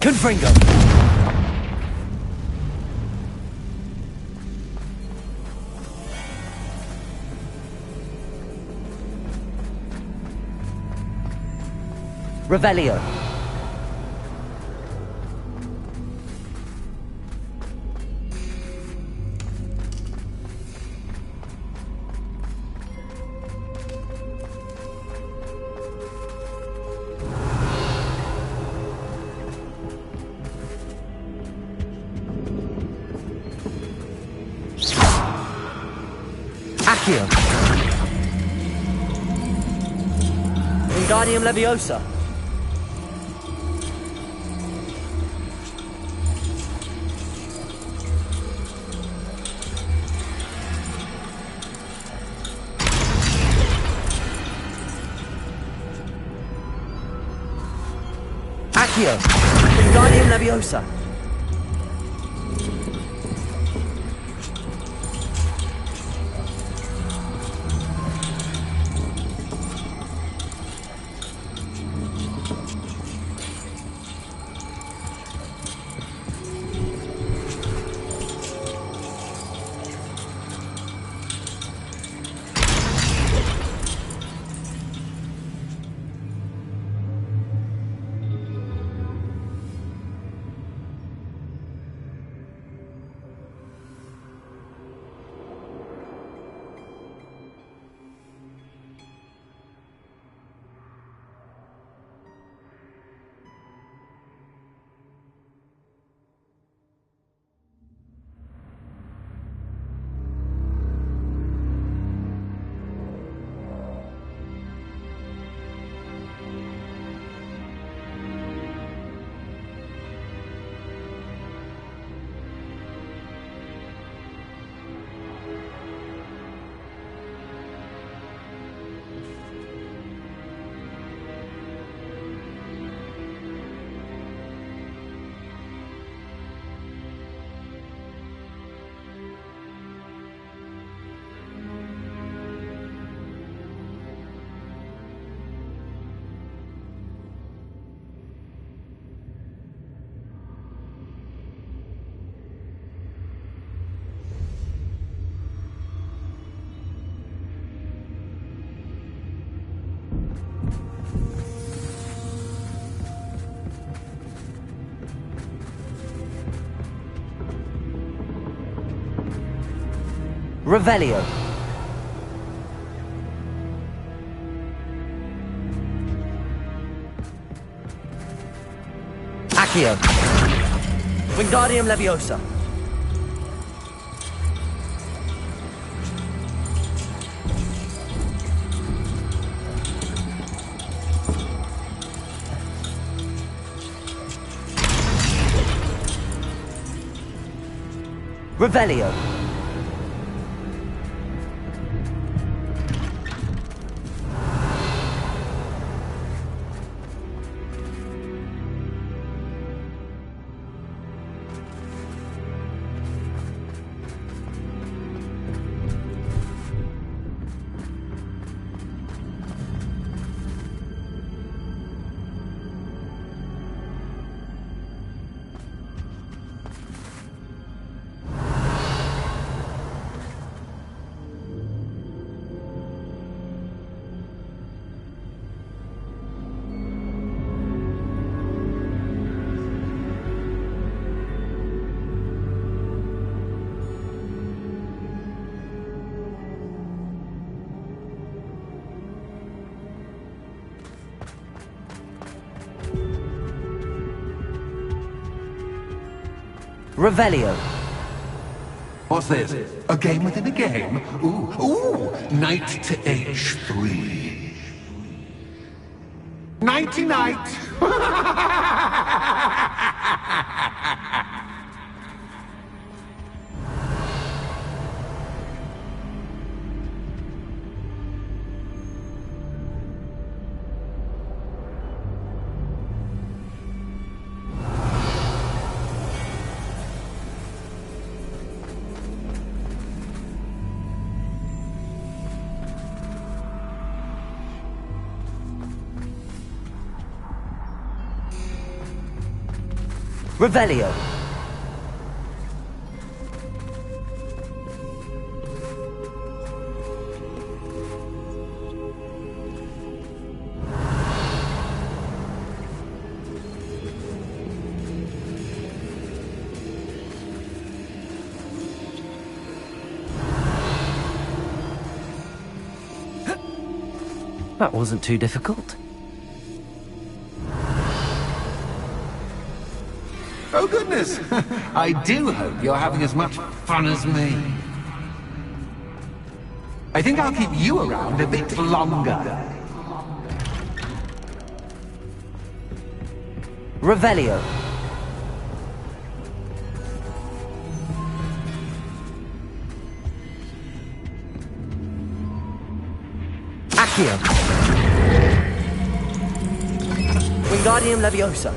Confringo! Revelio. Accio. Wingardium Leviosa. Accio. Wingardium Leviosa. Revelio. Accio. Wingardium Leviosa. Revelio. Revelio. What's this? A game within a game? Ooh, knight to H3. Nighty-night! Revelio. That wasn't too difficult. Oh, goodness! I do hope you're having as much fun as me. I think I'll keep you around a bit longer. Revelio. Accio. Wingardium Leviosa.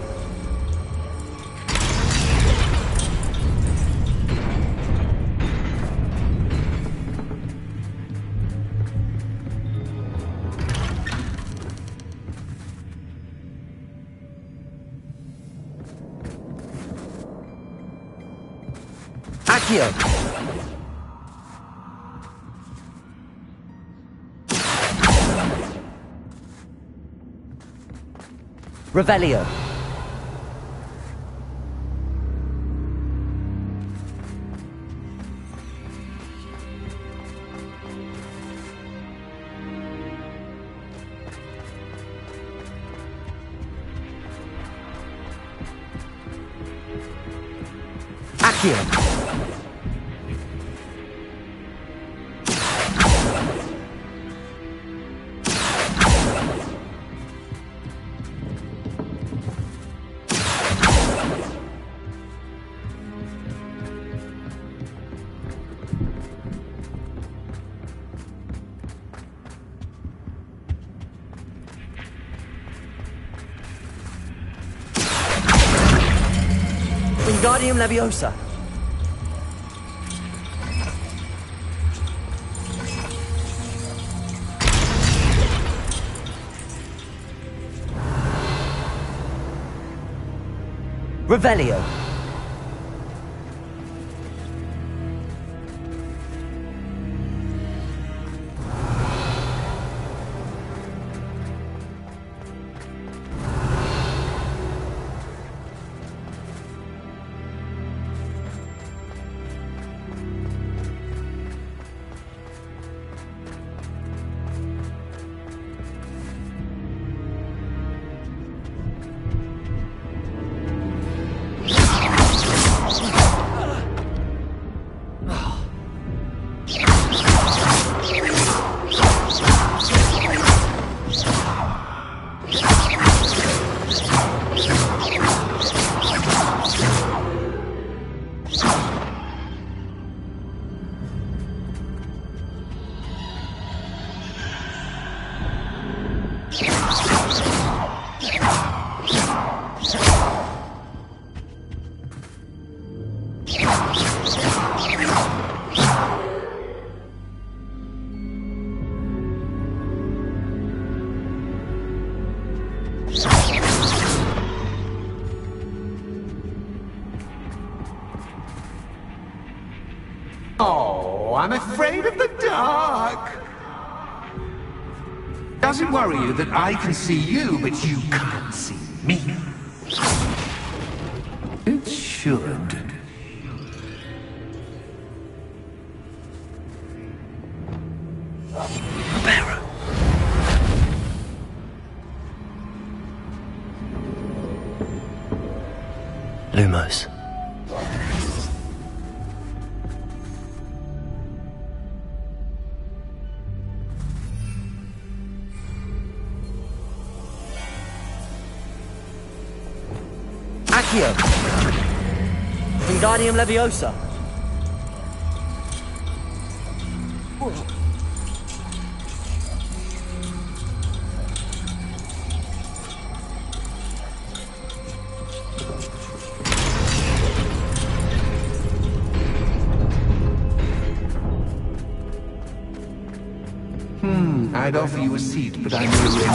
Accio. Revelio. Accio. Wingardium Leviosa. Revelio. Oh, I'm afraid of the dark. Does it worry you that I can see you, but you can't see me? It should. Reparo. Lumos. Accio. Wingardium Leviosa. I'd offer you a seat, but I'm really...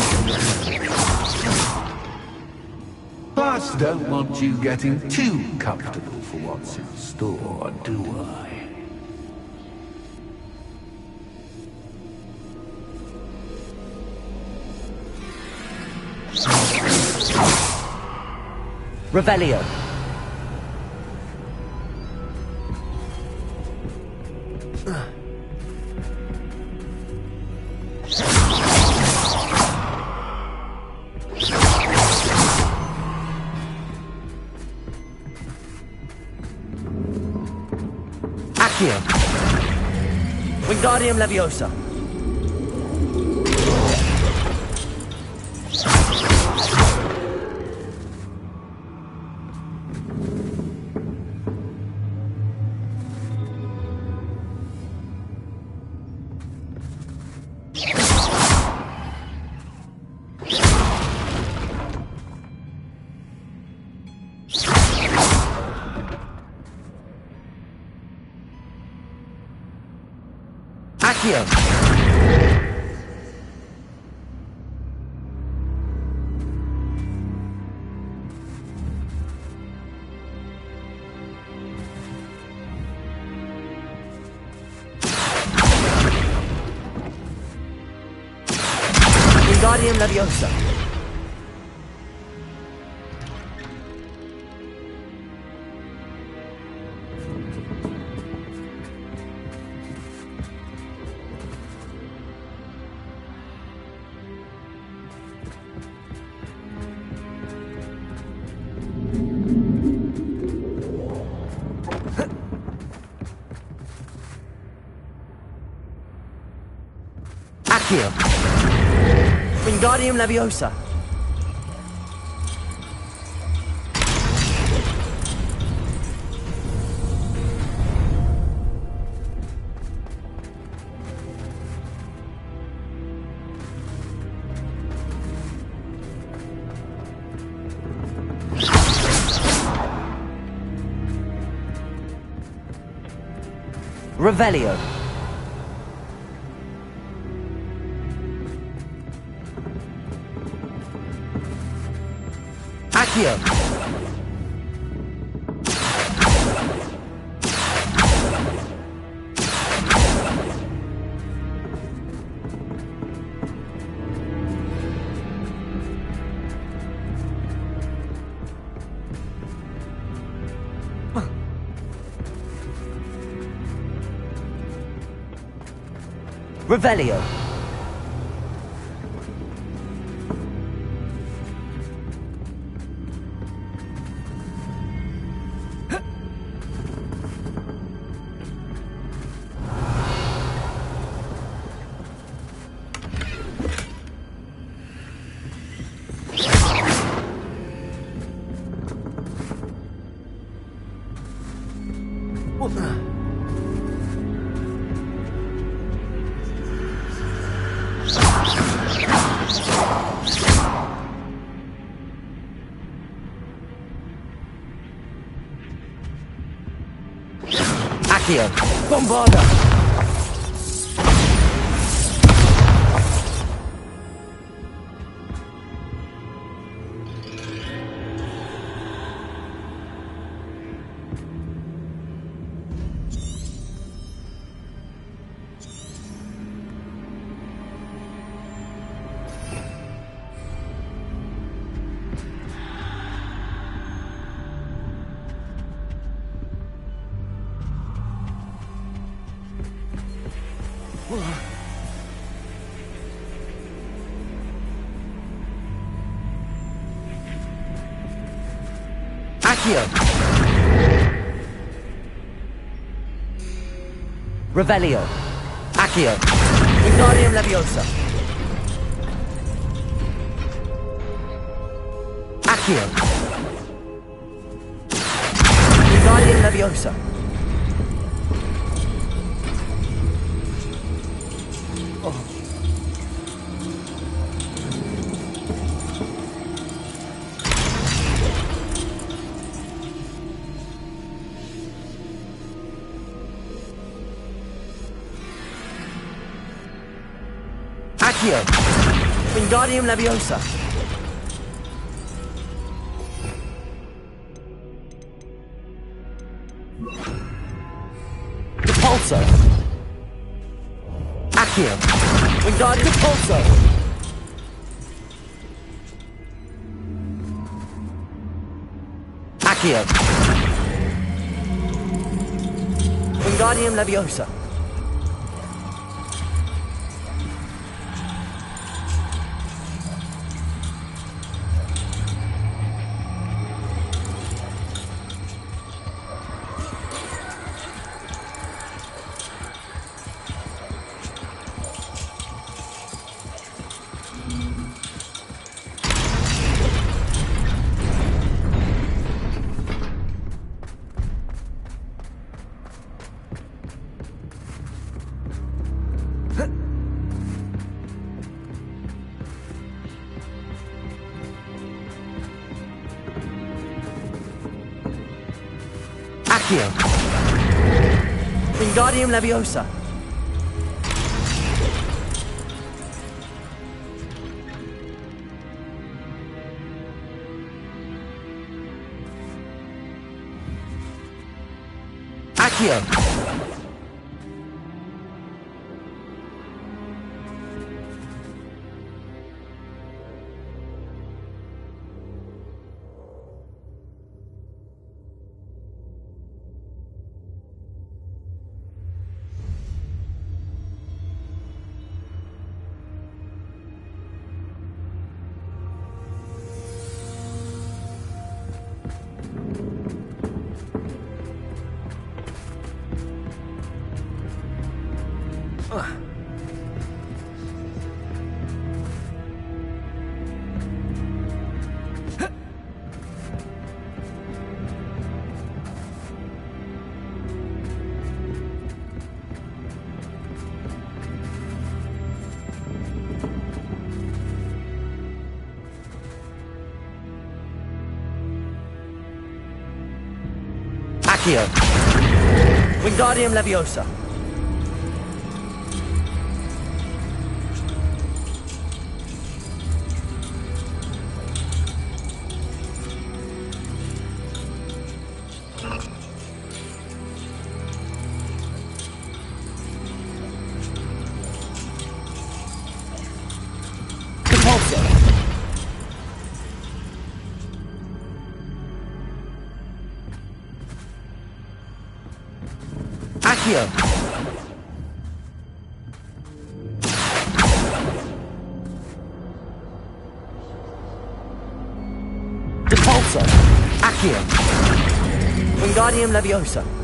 just don't want you getting too comfortable for what's in store, do I? Revelio. Accio. Wingardium Leviosa. Accio. Wingardium Leviosa. Accio. Wingardium Leviosa. Revelio. Accio. Revelio. Accio. Bombarda. Accio. Revelio. Accio. Wingardium Leviosa. Accio. Wingardium Leviosa. Accio. Wingardium Leviosa. Repulso! Accio! Wingardium Repulso! Accio! Wingardium Leviosa! Accio! Wingardium Leviosa! Accio! Accio! Wingardium Leviosa! Repulso! Accio! Repulso! Accio! Wingardium Leviosa!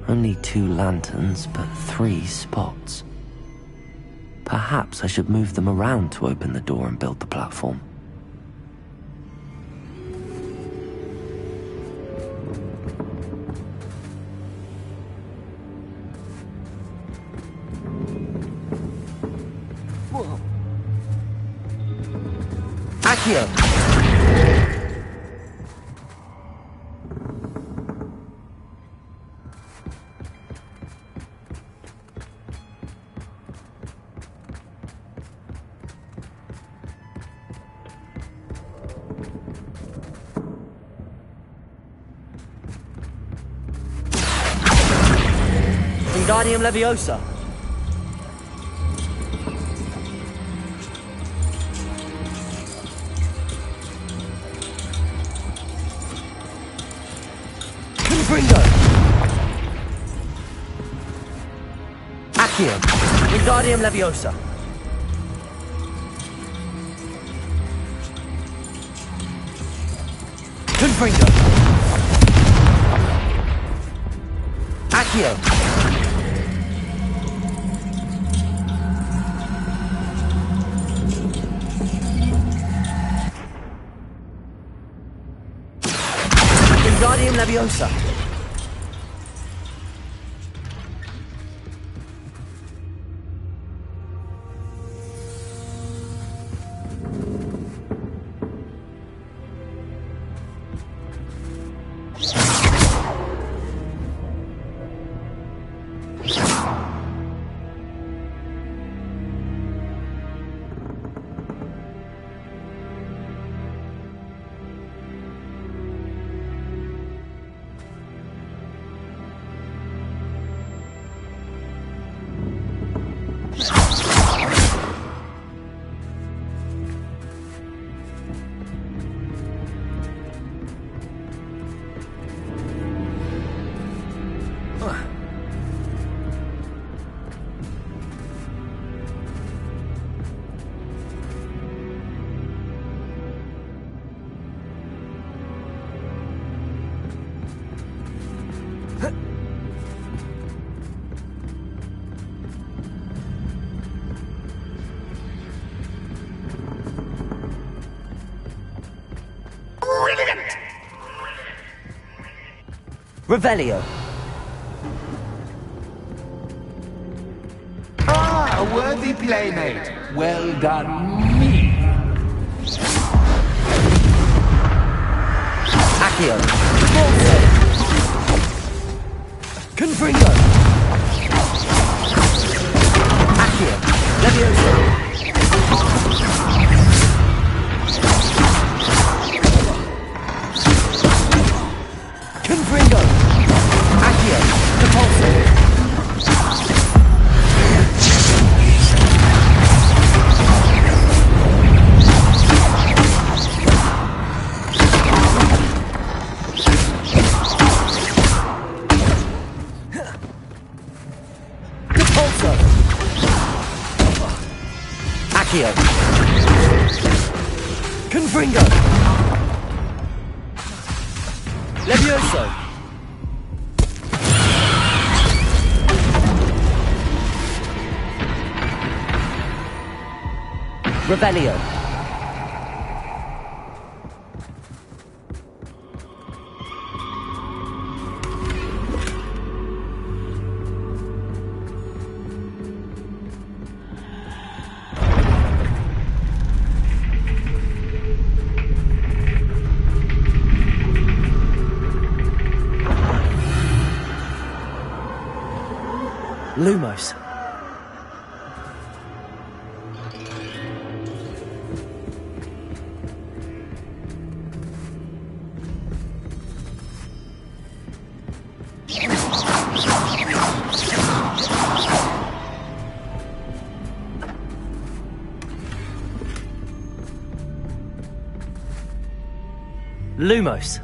Only 2 lanterns, but 3 spots. Perhaps I should move them around to open the door and build the platform. Accio! Wingardium Leviosa. Confringo! Accio! Wingardium Leviosa. Confringo! Accio! Wingardium Leviosa. Revelio. Ah, a worthy playmate. Well done, me. Accio. Confringo! Accio. Leviosa. Confringo! Accio. Repulso. Accio! Confringo! Levioso. Revelio. Lumos. Lumos.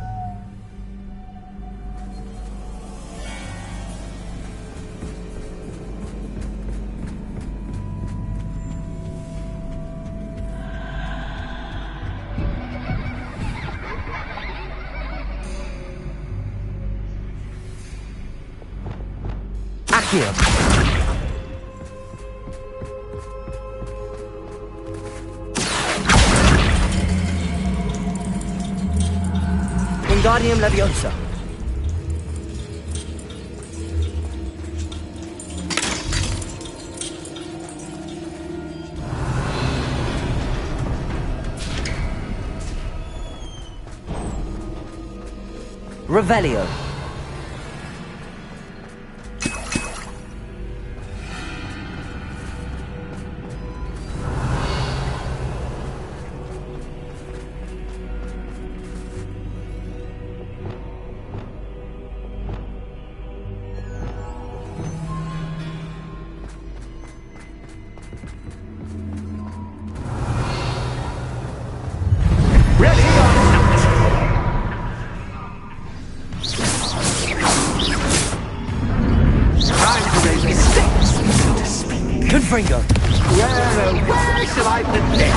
Accio. Wingardium Leviosa. Revelio. Confringo. Where shall I put this?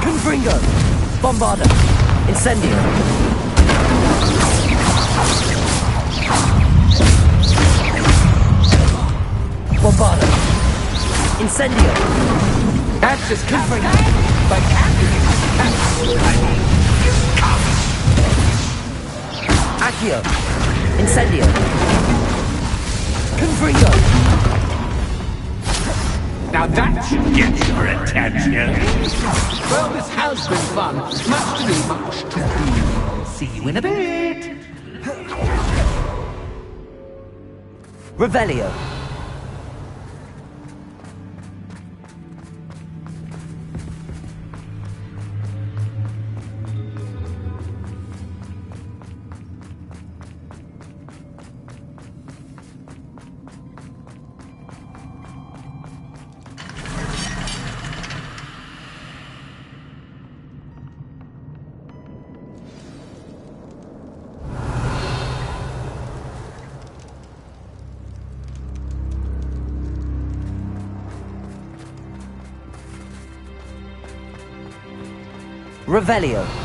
Confringo. Bombarda. Incendio. Bombarda. Incendio. That's just Confringo. But Accio. Incendio. Confringo. now that should get your attention. Well, this has been fun. Much to do, much to do. See you in a bit. Revelio. Revelio.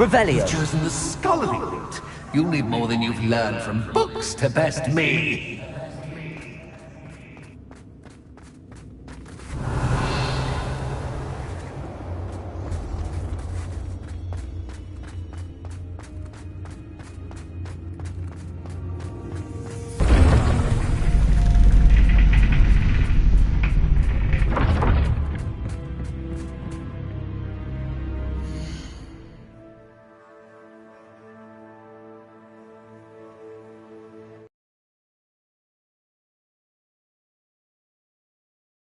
Revelio. You've chosen the scholarly route. You'll need more than you've learned from books to best me.